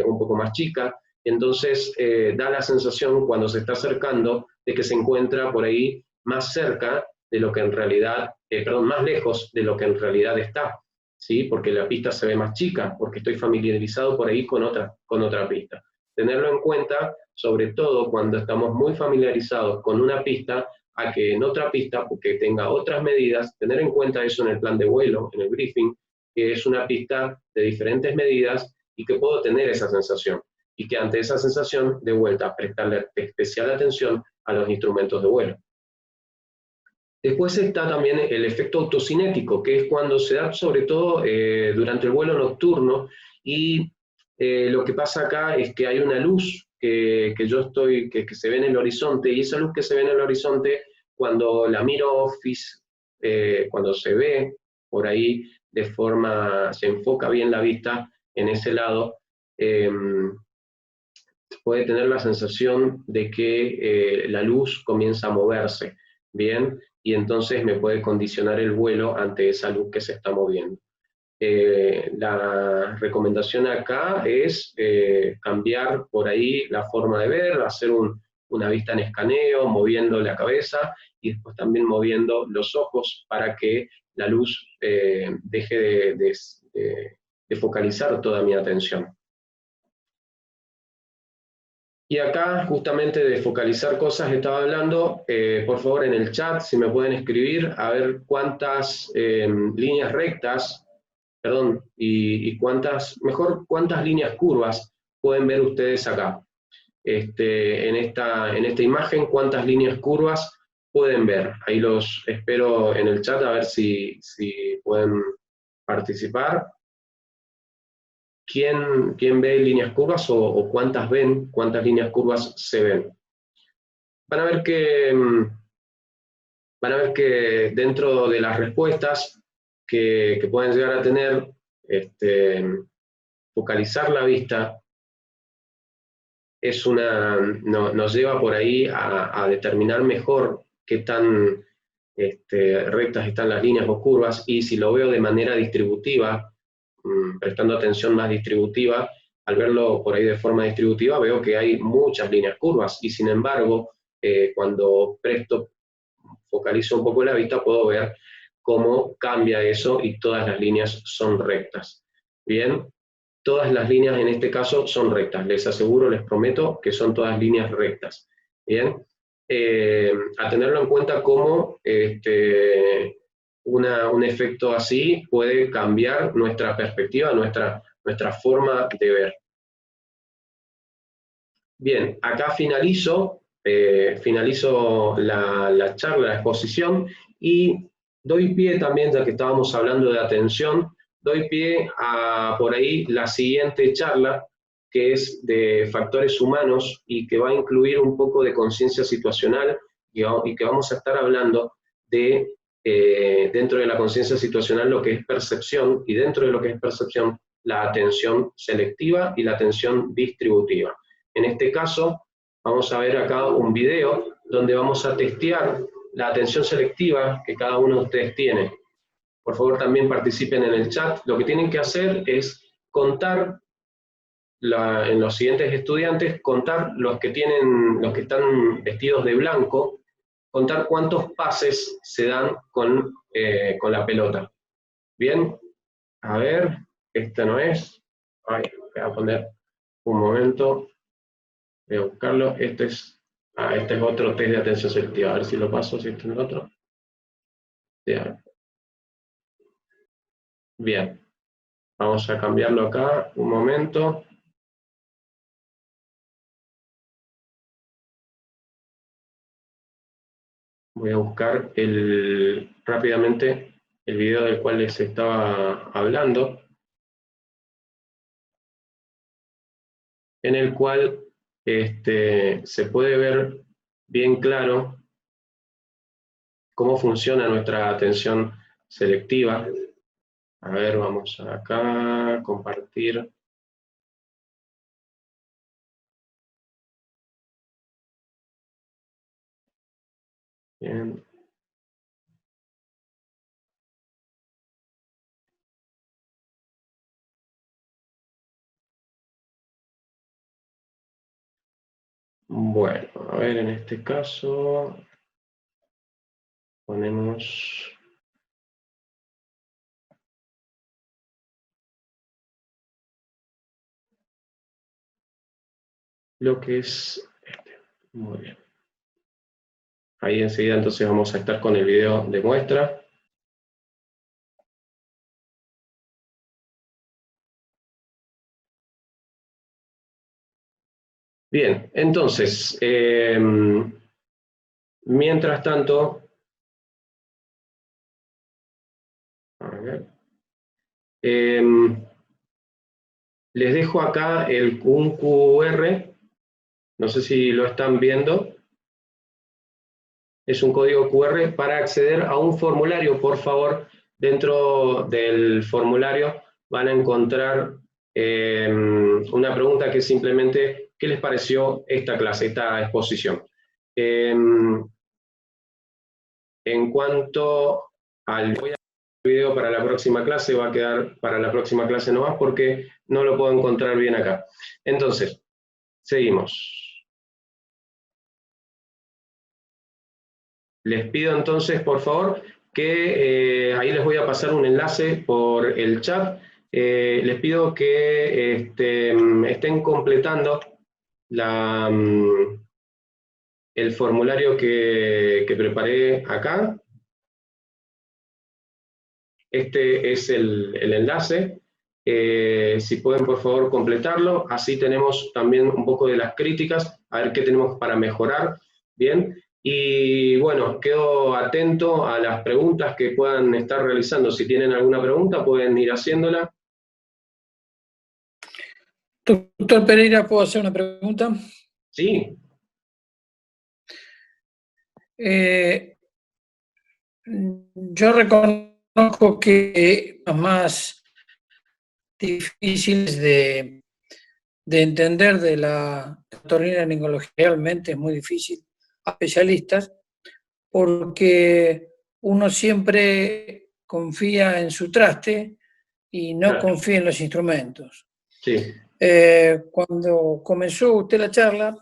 un poco más chica. Entonces da la sensación cuando se está acercando de que se encuentra por ahí más cerca de lo que en realidad, más lejos de lo que en realidad está, ¿sí? Porque la pista se ve más chica, porque estoy familiarizado por ahí con otra pista. Tenerlo en cuenta, sobre todo cuando estamos muy familiarizados con una pista, a que en otra pista, porque tenga otras medidas, tener en cuenta eso en el plan de vuelo, en el briefing, que es una pista de diferentes medidas y que puedo tener esa sensación. Y que ante esa sensación, de vuelta, prestarle especial atención a los instrumentos de vuelo. Después está también el efecto autocinético, que es cuando se da sobre todo durante el vuelo nocturno, y lo que pasa acá es que hay una luz que se ve en el horizonte, y esa luz que se ve en el horizonte, cuando la miro cuando se ve por ahí se enfoca bien la vista en ese lado, puede tener la sensación de que la luz comienza a moverse, ¿bien? Y entonces me puede condicionar el vuelo ante esa luz que se está moviendo. La recomendación acá es cambiar por ahí la forma de ver, hacer una vista en escaneo, moviendo la cabeza y después también moviendo los ojos para que la luz deje de focalizar toda mi atención. Y acá, justamente de focalizar cosas, estaba hablando, por favor en el chat, si me pueden escribir, a ver cuántas líneas rectas, perdón, y cuántas líneas curvas pueden ver ustedes acá. En esta imagen, cuántas líneas curvas pueden ver. Ahí los espero en el chat a ver si pueden participar. ¿Quién ve líneas curvas o cuántas líneas curvas se ven? Van a ver que dentro de las respuestas que pueden llegar a tener, focalizar la vista nos lleva por ahí a determinar mejor qué tan rectas están las líneas o curvas, y si lo veo de manera distributiva, prestando atención más distributiva, al verlo por ahí de forma distributiva, veo que hay muchas líneas curvas, y sin embargo, cuando focalizo un poco la vista, puedo ver cómo cambia eso y todas las líneas son rectas. Bien, todas las líneas en este caso son rectas, les aseguro, les prometo que son todas líneas rectas. Bien, a tenerlo en cuenta cómo un efecto así puede cambiar nuestra perspectiva, nuestra forma de ver. Bien, acá finalizo la charla, la exposición, y doy pie también, ya que estábamos hablando de atención, doy pie a por ahí la siguiente charla, que es de factores humanos y que va a incluir un poco de conciencia situacional, y que vamos a estar hablando de, dentro de la conciencia situacional, lo que es percepción, y dentro de lo que es percepción, la atención selectiva y la atención distributiva. En este caso, vamos a ver acá un video donde vamos a testear la atención selectiva que cada uno de ustedes tiene. Por favor, también participen en el chat. Lo que tienen que hacer es contar, en los siguientes estudiantes, contar los que están vestidos de blanco, contar cuántos pases se dan con la pelota. Bien, a ver, esta no es. Ay, voy a poner un momento. Voy a buscarlo. Este es otro test de atención selectiva. A ver si lo paso, si este es el otro. Bien. Vamos a cambiarlo acá. Un momento. Voy a buscar rápidamente el video del cual les estaba hablando, en el cual se puede ver bien claro cómo funciona nuestra atención selectiva. A ver, vamos acá, compartir. Bien. Bueno, a ver, en este caso, ponemos lo que es este. Muy bien. Ahí enseguida entonces vamos a estar con el video de muestra. Bien, entonces, mientras tanto, a ver, les dejo acá un QR, no sé si lo están viendo. Es un código QR para acceder a un formulario. Por favor, dentro del formulario van a encontrar una pregunta que es simplemente, ¿qué les pareció esta clase, esta exposición? En cuanto al video para la próxima clase, va a quedar para la próxima clase nomás porque no lo puedo encontrar bien acá. Entonces, seguimos. Les pido entonces, por favor, que ahí les voy a pasar un enlace por el chat. Les pido que estén completando el formulario que preparé acá. Este es el enlace. Si pueden, por favor, completarlo. Así tenemos también un poco de las críticas, a ver qué tenemos para mejorar. Bien. Y bueno, quedo atento a las preguntas que puedan estar realizando. Si tienen alguna pregunta, pueden ir haciéndola. Doctor Pereira, ¿puedo hacer una pregunta? Sí. Yo reconozco que los más difíciles de entender de la otorrinolaringología realmente es muy difícil a especialistas, porque uno siempre confía en su traste y no Claro. confía en los instrumentos. Sí. Cuando comenzó usted la charla,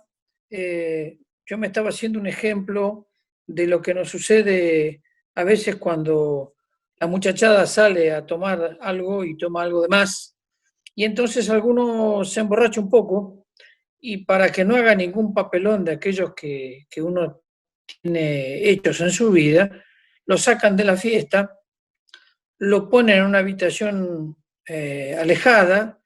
yo me estaba haciendo un ejemplo de lo que nos sucede a veces cuando la muchachada sale a tomar algo y toma algo de más, y entonces alguno se emborracha un poco, y para que no haga ningún papelón de aquellos que uno tiene hechos en su vida, lo sacan de la fiesta, lo ponen en una habitación alejada,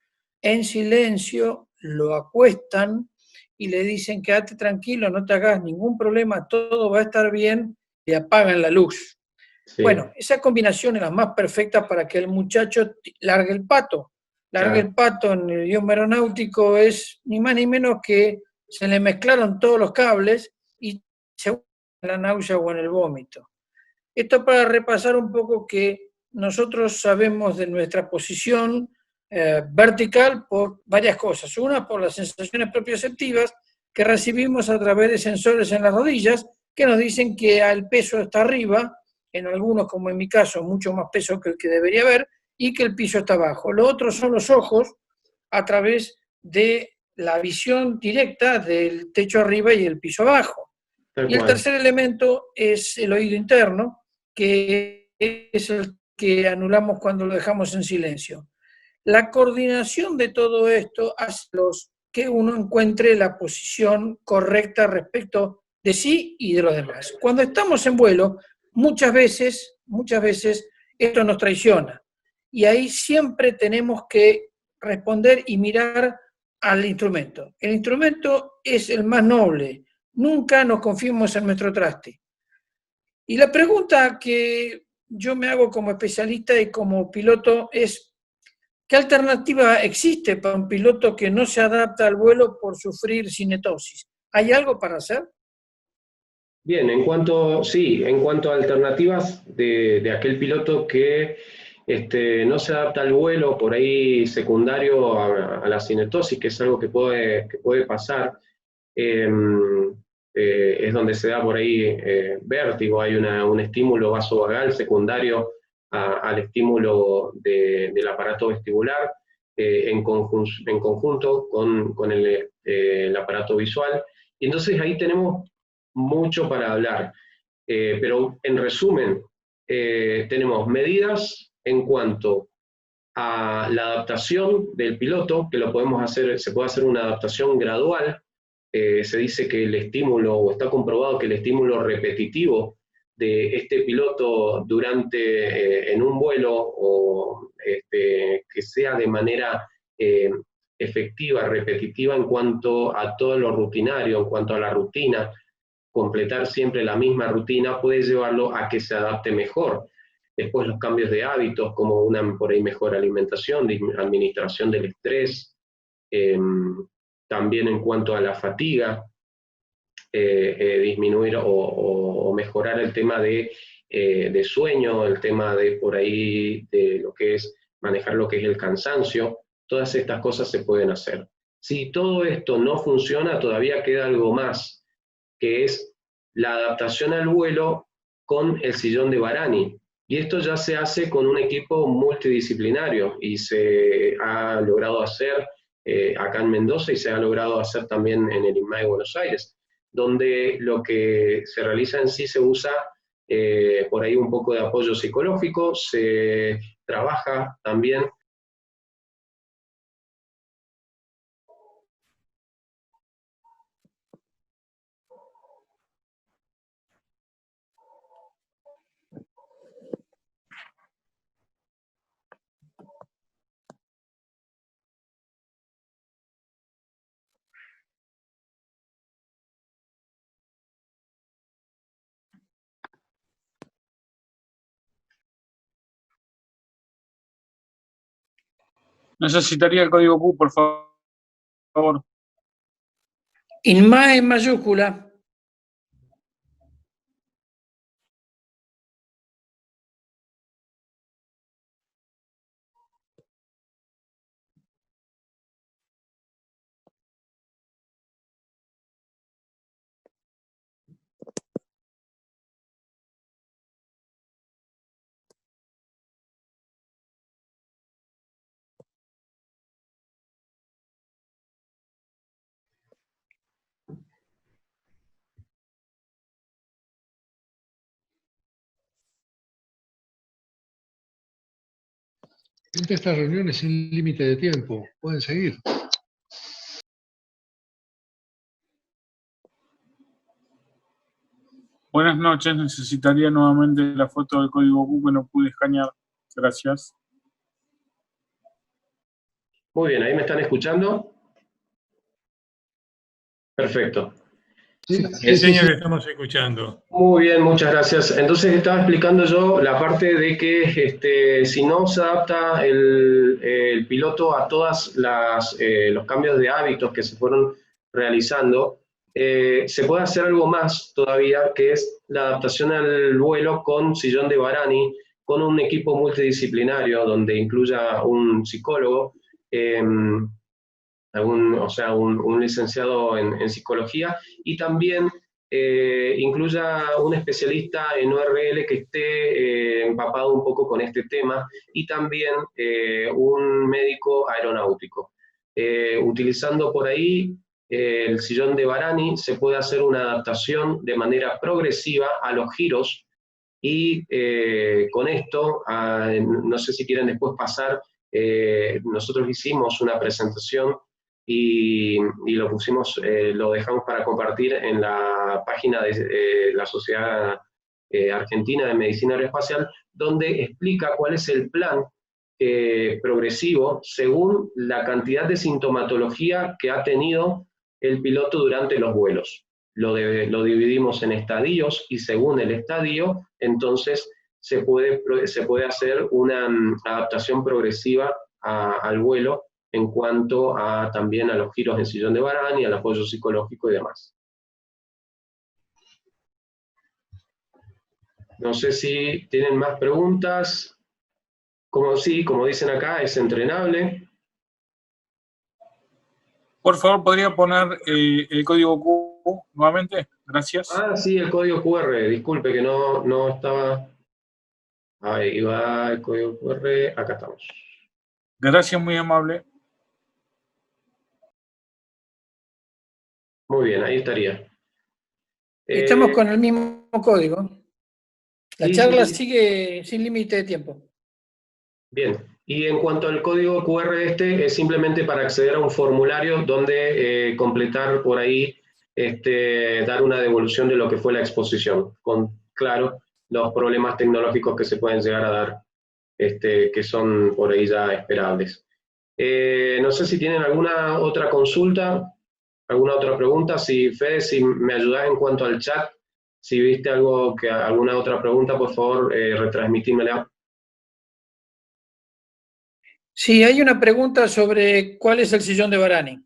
en silencio, lo acuestan y le dicen: quédate tranquilo, no te hagas ningún problema, todo va a estar bien, y apagan la luz. Sí. Bueno, esa combinación es la más perfecta para que el muchacho largue el pato. Largue el pato en el idioma aeronáutico es ni más ni menos que se le mezclaron todos los cables y se en la náusea o en el vómito. Esto para repasar un poco que nosotros sabemos de nuestra posición vertical por varias cosas. Una, por las sensaciones propioceptivas que recibimos a través de sensores en las rodillas que nos dicen que el peso está arriba, en algunos, como en mi caso, mucho más peso que el que debería haber, y que el piso está abajo. Lo otro son los ojos a través de la visión directa del techo arriba y el piso abajo. Y el tercer elemento es el oído interno, que es el que anulamos cuando lo dejamos en silencio. La coordinación de todo esto hace que uno encuentre la posición correcta respecto de sí y de los demás. Cuando estamos en vuelo, muchas veces esto nos traiciona. Y ahí siempre tenemos que responder y mirar al instrumento. El instrumento es el más noble. Nunca nos confiemos en nuestro traste. Y la pregunta que yo me hago como especialista y como piloto es: ¿qué alternativa existe para un piloto que no se adapta al vuelo por sufrir cinetosis? ¿Hay algo para hacer? Bien, en cuanto a alternativas de aquel piloto que no se adapta al vuelo, por ahí secundario a la cinetosis, que es algo que puede pasar, es donde se da por ahí vértigo, hay un estímulo vasovagal secundario al estímulo del aparato vestibular, en conjunto con el aparato visual, y entonces ahí tenemos mucho para hablar. Pero en resumen, tenemos medidas en cuanto a la adaptación del piloto, que lo podemos hacer, se puede hacer una adaptación gradual. Se dice que el estímulo, o está comprobado que el estímulo repetitivo de este piloto durante, en un vuelo, o que sea de manera efectiva, repetitiva en cuanto a todo lo rutinario, en cuanto a la rutina, completar siempre la misma rutina puede llevarlo a que se adapte mejor. Después los cambios de hábitos, como una por ahí mejor alimentación, administración del estrés, también en cuanto a la fatiga, disminuir o mejorar el tema de sueño, el tema de por ahí de lo que es manejar lo que es el cansancio, todas estas cosas se pueden hacer. Si todo esto no funciona, todavía queda algo más, que es la adaptación al vuelo con el sillón de Varani. Y esto ya se hace con un equipo multidisciplinario y se ha logrado hacer acá en Mendoza y se ha logrado hacer también en el INMAE de Buenos Aires, donde lo que se realiza en sí se usa por ahí un poco de apoyo psicológico, se trabaja también. Necesitaría el código Q, por favor. INMAE en mayúscula. Entre estas reuniones sin límite de tiempo. Pueden seguir. Buenas noches, necesitaría nuevamente la foto del código Q que no pude escanear. Gracias. Muy bien, ¿ahí me están escuchando? Perfecto. Sí, Señor, estamos escuchando. Muy bien, muchas gracias. Entonces estaba explicando yo la parte de que si no se adapta el piloto a todos los cambios de hábitos que se fueron realizando, se puede hacer algo más todavía, que es la adaptación al vuelo con sillón de Varani, con un equipo multidisciplinario donde incluya un psicólogo, un licenciado en psicología, y también incluya un especialista en ORL que esté empapado un poco con este tema, y también un médico aeronáutico. Utilizando por ahí el sillón de Varani, se puede hacer una adaptación de manera progresiva a los giros, y con esto, no sé si quieren después pasar, nosotros hicimos una presentación y lo pusimos, lo dejamos para compartir en la página de la Sociedad Argentina de Medicina Aeroespacial, donde explica cuál es el plan progresivo según la cantidad de sintomatología que ha tenido el piloto durante los vuelos. Lo dividimos en estadios, y según el estadio, entonces se puede hacer una adaptación progresiva al vuelo en cuanto a también a los giros en sillón de Varani, al apoyo psicológico y demás. No sé si tienen más preguntas. Como dicen acá, es entrenable. Por favor, ¿podría poner el código Q nuevamente? Gracias. Ah, sí, el código QR. Disculpe que no estaba... Ahí va el código QR. Acá estamos. Gracias, muy amable. Muy bien, ahí estaría. Estamos con el mismo código. La Sí, charla sí. sigue sin límite de tiempo. Bien, y en cuanto al código QR es simplemente para acceder a un formulario donde completar por ahí, dar una devolución de lo que fue la exposición, con, claro, los problemas tecnológicos que se pueden llegar a dar, que son por ahí ya esperables. No sé si tienen alguna otra consulta, alguna otra pregunta. Si Fede, si me ayudás en cuanto al chat, si viste algo, alguna otra pregunta, por favor, retransmitímela. Sí, hay una pregunta sobre cuál es el sillón de Varani.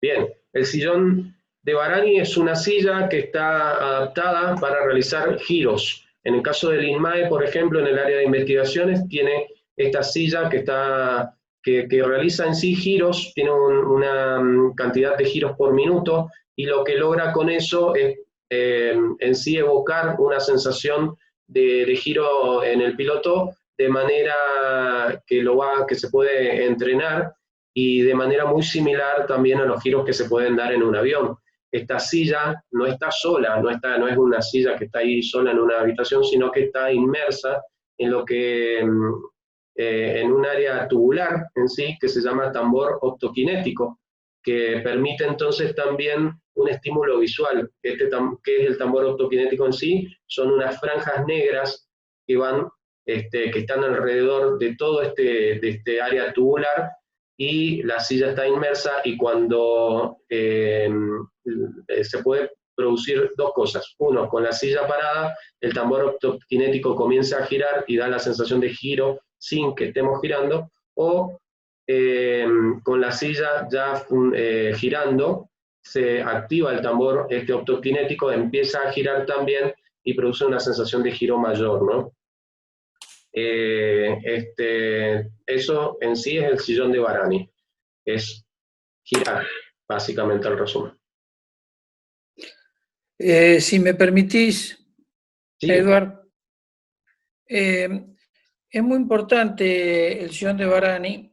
Bien, el sillón de Varani es una silla que está adaptada para realizar giros. En el caso del INMAE, por ejemplo, en el área de investigaciones, tiene esta silla que realiza en sí giros, tiene una cantidad de giros por minuto, y lo que logra con eso es en sí evocar una sensación de giro en el piloto, de manera que se puede entrenar, y de manera muy similar también a los giros que se pueden dar en un avión. Esta silla no está sola, no es una silla que está ahí sola en una habitación, sino que está inmersa en lo que en un área tubular en sí, que se llama tambor optoquinético, que permite entonces también un estímulo visual. ¿Qué es el tambor optoquinético en sí? Son unas franjas negras que van, que están alrededor de todo de este área tubular, y la silla está inmersa, y cuando se puede producir dos cosas. Uno, con la silla parada, el tambor optoquinético comienza a girar y da la sensación de giro sin que estemos girando, o con la silla ya girando, se activa el tambor optoquinético, empieza a girar también y produce una sensación de giro mayor, ¿no? Eso en sí es el sillón de Varani, es girar, básicamente el resumen. Si me permitís, Sí, Edward, es muy importante el sillón de Varani.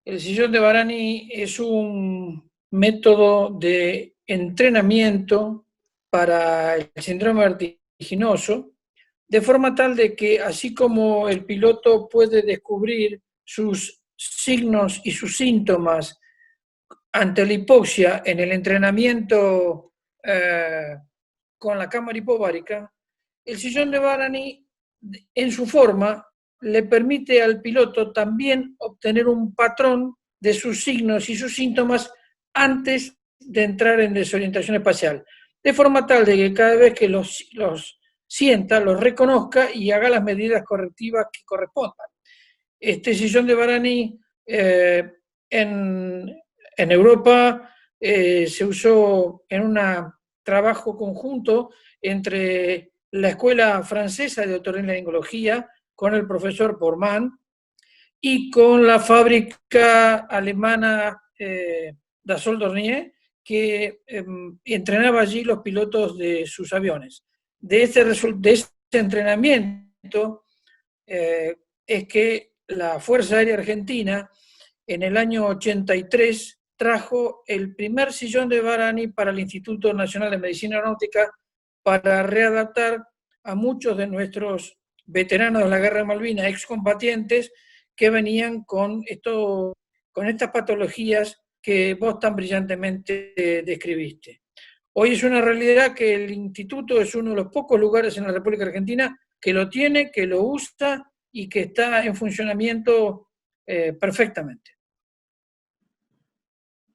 El sillón de Varani es un método de entrenamiento para el síndrome vertiginoso, de forma tal de que así como el piloto puede descubrir sus signos y sus síntomas ante la hipoxia en el entrenamiento con la cámara hipovárica, el sillón de Varani, en su forma, le permite al piloto también obtener un patrón de sus signos y sus síntomas antes de entrar en desorientación espacial, de forma tal de que cada vez que los sienta, los reconozca y haga las medidas correctivas que correspondan. Este sillón de Varani en Europa se usó en un trabajo conjunto entre la Escuela Francesa de Otorrinolaringología con el profesor Portman y con la fábrica alemana Dassault Dornier, que entrenaba allí los pilotos de sus aviones. De este entrenamiento es que la Fuerza Aérea Argentina en el año 83 trajo el primer sillón de Varani para el Instituto Nacional de Medicina Aeronáutica, para readaptar a muchos de nuestros veteranos de la Guerra de Malvinas, excombatientes, que venían con estas patologías que vos tan brillantemente describiste. Hoy es una realidad que el instituto es uno de los pocos lugares en la República Argentina que lo tiene, que lo usa y que está en funcionamiento perfectamente.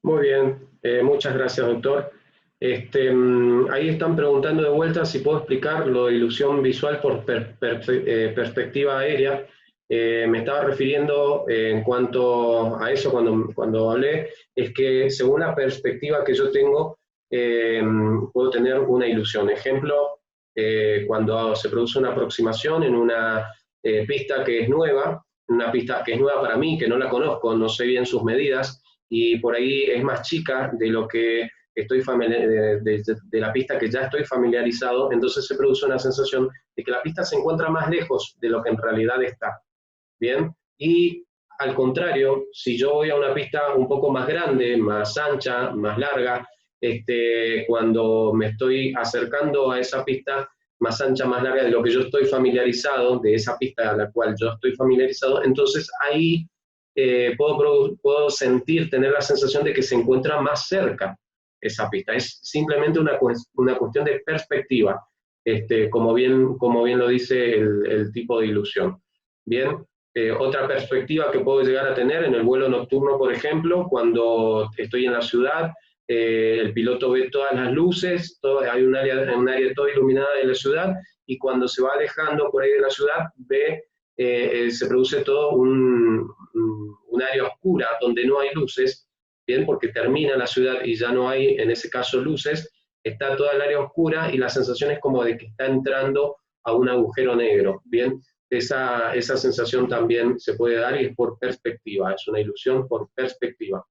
muy bien, muchas gracias, doctor. Ahí están preguntando de vuelta si puedo explicar lo de ilusión visual por perspectiva aérea. Me estaba refiriendo en cuanto a eso cuando hablé, es que según la perspectiva que yo tengo, puedo tener una ilusión. Ejemplo, cuando se produce una aproximación en una pista que es nueva, una pista que es nueva para mí, que no la conozco, no sé bien sus medidas, y por ahí es más chica de lo que estoy de la pista que ya estoy familiarizado, entonces se produce una sensación de que la pista se encuentra más lejos de lo que en realidad está. ¿Bien? Y al contrario, si yo voy a una pista un poco más grande, más ancha, más larga, cuando me estoy acercando a esa pista, más ancha, más larga de lo que yo estoy familiarizado, de esa pista a la cual yo estoy familiarizado, entonces ahí puedo sentir, tener la sensación de que se encuentra más cerca esa pista. Es simplemente una cuestión de perspectiva, como bien lo dice el tipo de ilusión. Bien, otra perspectiva que puedo llegar a tener en el vuelo nocturno, por ejemplo, cuando estoy en la ciudad, el piloto ve todas las luces, hay un área toda iluminada de la ciudad, y cuando se va alejando por ahí de la ciudad, se produce todo un área oscura donde no hay luces, bien, porque termina la ciudad y ya no hay, en ese caso, luces, está toda el área oscura y la sensación es como de que está entrando a un agujero negro, bien. Esa sensación también se puede dar y es por perspectiva, es una ilusión por perspectiva.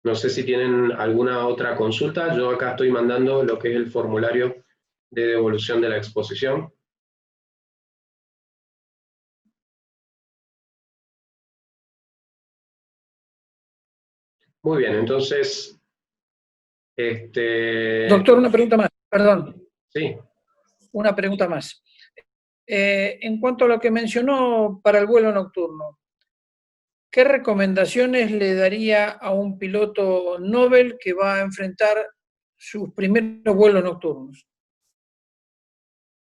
No sé si tienen alguna otra consulta. Yo acá estoy mandando lo que es el formulario de devolución de la exposición. Muy bien, entonces... Doctor, una pregunta más, perdón. Sí. Una pregunta más. En cuanto a lo que mencionó para el vuelo nocturno, ¿qué recomendaciones le daría a un piloto Nobel que va a enfrentar sus primeros vuelos nocturnos?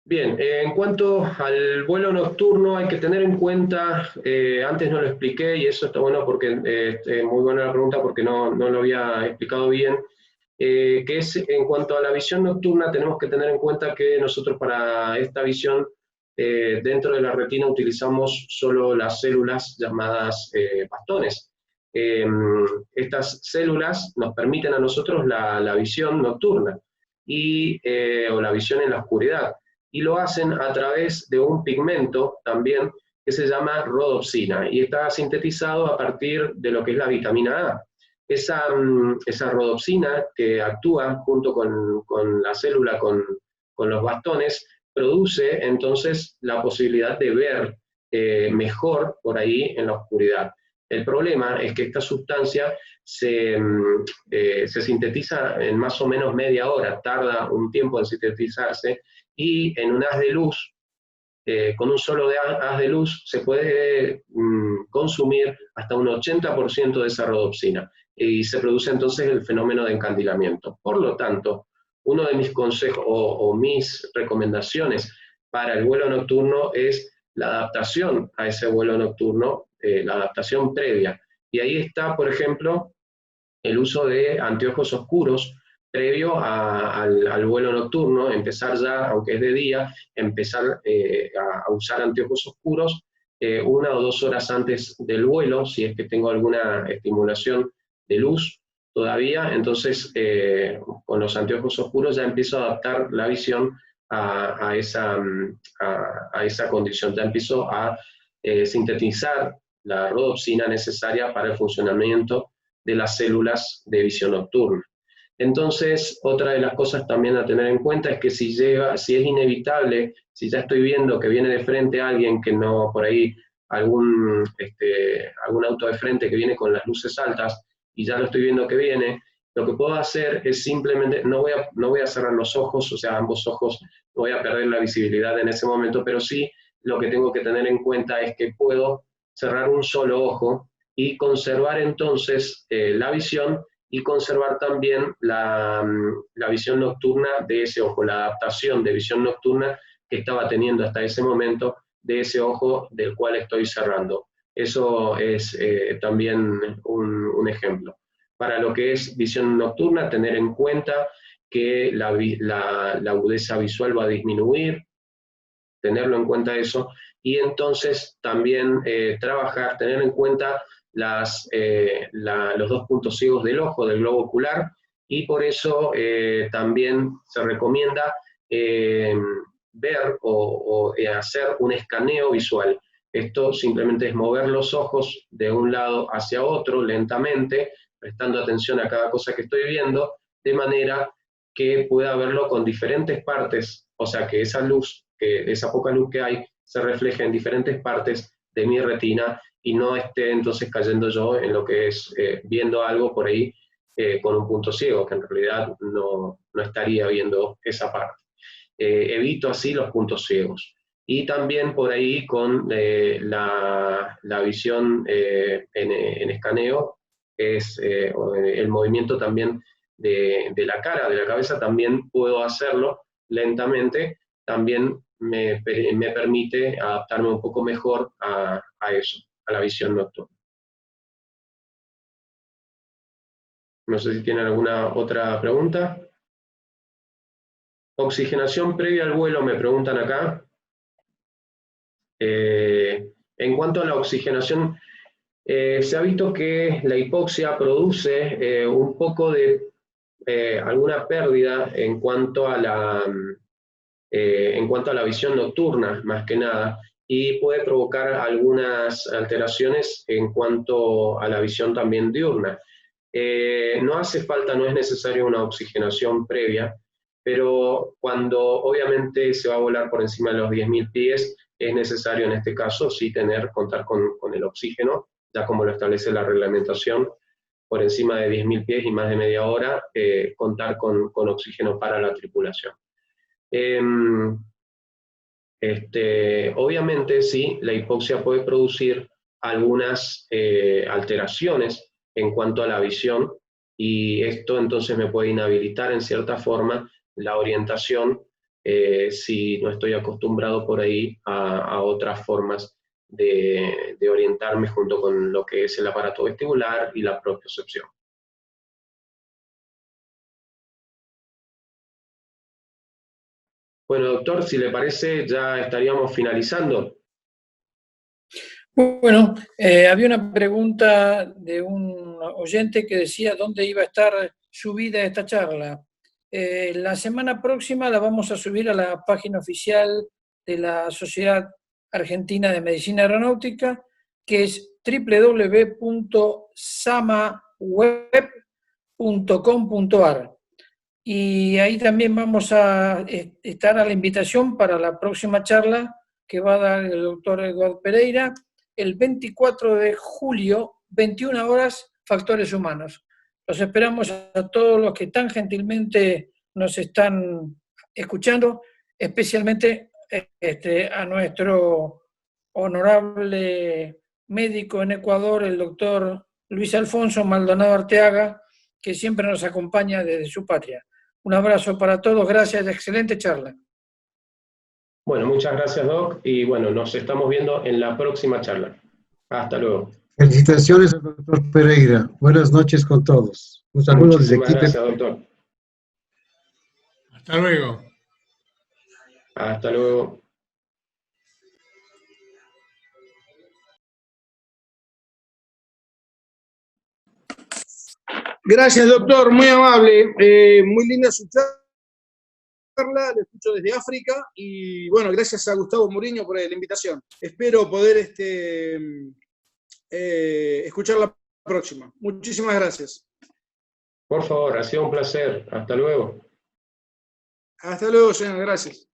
Bien, en cuanto al vuelo nocturno hay que tener en cuenta, antes no lo expliqué y eso está bueno porque, muy buena la pregunta porque no lo había explicado bien, que es en cuanto a la visión nocturna tenemos que tener en cuenta que nosotros para esta visión dentro de la retina utilizamos solo las células llamadas bastones. Estas células nos permiten a nosotros la visión nocturna o la visión en la oscuridad, y lo hacen a través de un pigmento también que se llama rodopsina y está sintetizado a partir de lo que es la vitamina A. Esa rodopsina que actúa junto con la célula, con los bastones, produce entonces la posibilidad de ver mejor por ahí en la oscuridad. El problema es que esta sustancia se sintetiza en más o menos media hora, tarda un tiempo en sintetizarse, y en un haz de luz, con un solo haz de luz, se puede consumir hasta un 80% de esa rodopsina, y se produce entonces el fenómeno de encandilamiento. Por lo tanto, uno de mis consejos o mis recomendaciones para el vuelo nocturno es la adaptación a ese vuelo nocturno, la adaptación previa. Y ahí está, por ejemplo, el uso de anteojos oscuros previo al vuelo nocturno, empezar ya, aunque es de día, empezar a usar anteojos oscuros 1 o 2 horas antes del vuelo, si es que tengo alguna estimulación de luz todavía, entonces con los anteojos oscuros ya empiezo a adaptar la visión a esa condición, ya empiezo a sintetizar la rodopsina necesaria para el funcionamiento de las células de visión nocturna. Entonces, otra de las cosas también a tener en cuenta es que si es inevitable, si ya estoy viendo que viene de frente a alguien que no, por ahí, algún auto de frente que viene con las luces altas, y ya lo estoy viendo que viene, lo que puedo hacer es simplemente, no voy a cerrar los ojos, o sea, ambos ojos, no voy a perder la visibilidad en ese momento, pero sí lo que tengo que tener en cuenta es que puedo cerrar un solo ojo y conservar entonces la visión y conservar también la visión nocturna de ese ojo, la adaptación de visión nocturna que estaba teniendo hasta ese momento de ese ojo del cual estoy cerrando. Eso es también un ejemplo. Para lo que es visión nocturna, tener en cuenta que la agudeza visual va a disminuir, tenerlo en cuenta eso, y entonces también tener en cuenta los 2 puntos ciegos del ojo, del globo ocular, y por eso también se recomienda ver o hacer un escaneo visual. Esto simplemente es mover los ojos de un lado hacia otro lentamente, prestando atención a cada cosa que estoy viendo, de manera que pueda verlo con diferentes partes, o sea, que esa poca luz que hay se refleje en diferentes partes de mi retina y no esté entonces cayendo yo en lo que es viendo algo por ahí con un punto ciego, que en realidad no estaría viendo esa parte. Evito así los puntos ciegos. Y también por ahí con la visión en escaneo, el movimiento también de la cara, de la cabeza, también puedo hacerlo lentamente, también me permite adaptarme un poco mejor a eso, a la visión nocturna. No sé si tienen alguna otra pregunta. Oxigenación previa al vuelo, me preguntan acá. En cuanto a la oxigenación, se ha visto que la hipoxia produce un poco de alguna pérdida en cuanto a la visión nocturna, más que nada, y puede provocar algunas alteraciones en cuanto a la visión también diurna. No hace falta, no es necesaria una oxigenación previa, pero cuando obviamente se va a volar por encima de los 10.000 pies, es necesario en este caso sí contar con el oxígeno, ya como lo establece la reglamentación, por encima de 10.000 pies y más de media hora, contar con oxígeno para la tripulación. Obviamente sí, la hipoxia puede producir algunas alteraciones en cuanto a la visión, y esto entonces me puede inhabilitar en cierta forma la orientación si no estoy acostumbrado por ahí a otras formas de orientarme junto con lo que es el aparato vestibular y la propiocepción. Bueno, doctor, si le parece, ya estaríamos finalizando. Bueno, había una pregunta de un oyente que decía dónde iba a estar subida esta charla. La semana próxima la vamos a subir a la página oficial de la Sociedad Argentina de Medicina Aeronáutica, que es www.samaweb.com.ar. Y ahí también vamos a estar a la invitación para la próxima charla que va a dar el doctor Eduardo Pereira, el 24 de julio, 21 horas, factores humanos. Los esperamos a todos los que tan gentilmente nos están escuchando, especialmente a nuestro honorable médico en Ecuador, el doctor Luis Alfonso Maldonado Arteaga, que siempre nos acompaña desde su patria. Un abrazo para todos, gracias, excelente charla. Bueno, muchas gracias, Doc, y bueno, nos estamos viendo en la próxima charla. Hasta luego. Felicitaciones al doctor Pereira. Buenas noches con todos. Un saludo desde aquí. Muchísimas gracias, doctor. Hasta luego. Hasta luego. Gracias, doctor, muy amable. Muy linda su charla, lo escucho desde África, y bueno, gracias a Gustavo Muriño por la invitación. Espero poder escuchar la próxima. Muchísimas gracias. Por favor, ha sido un placer. Hasta luego. Hasta luego, señor. Gracias.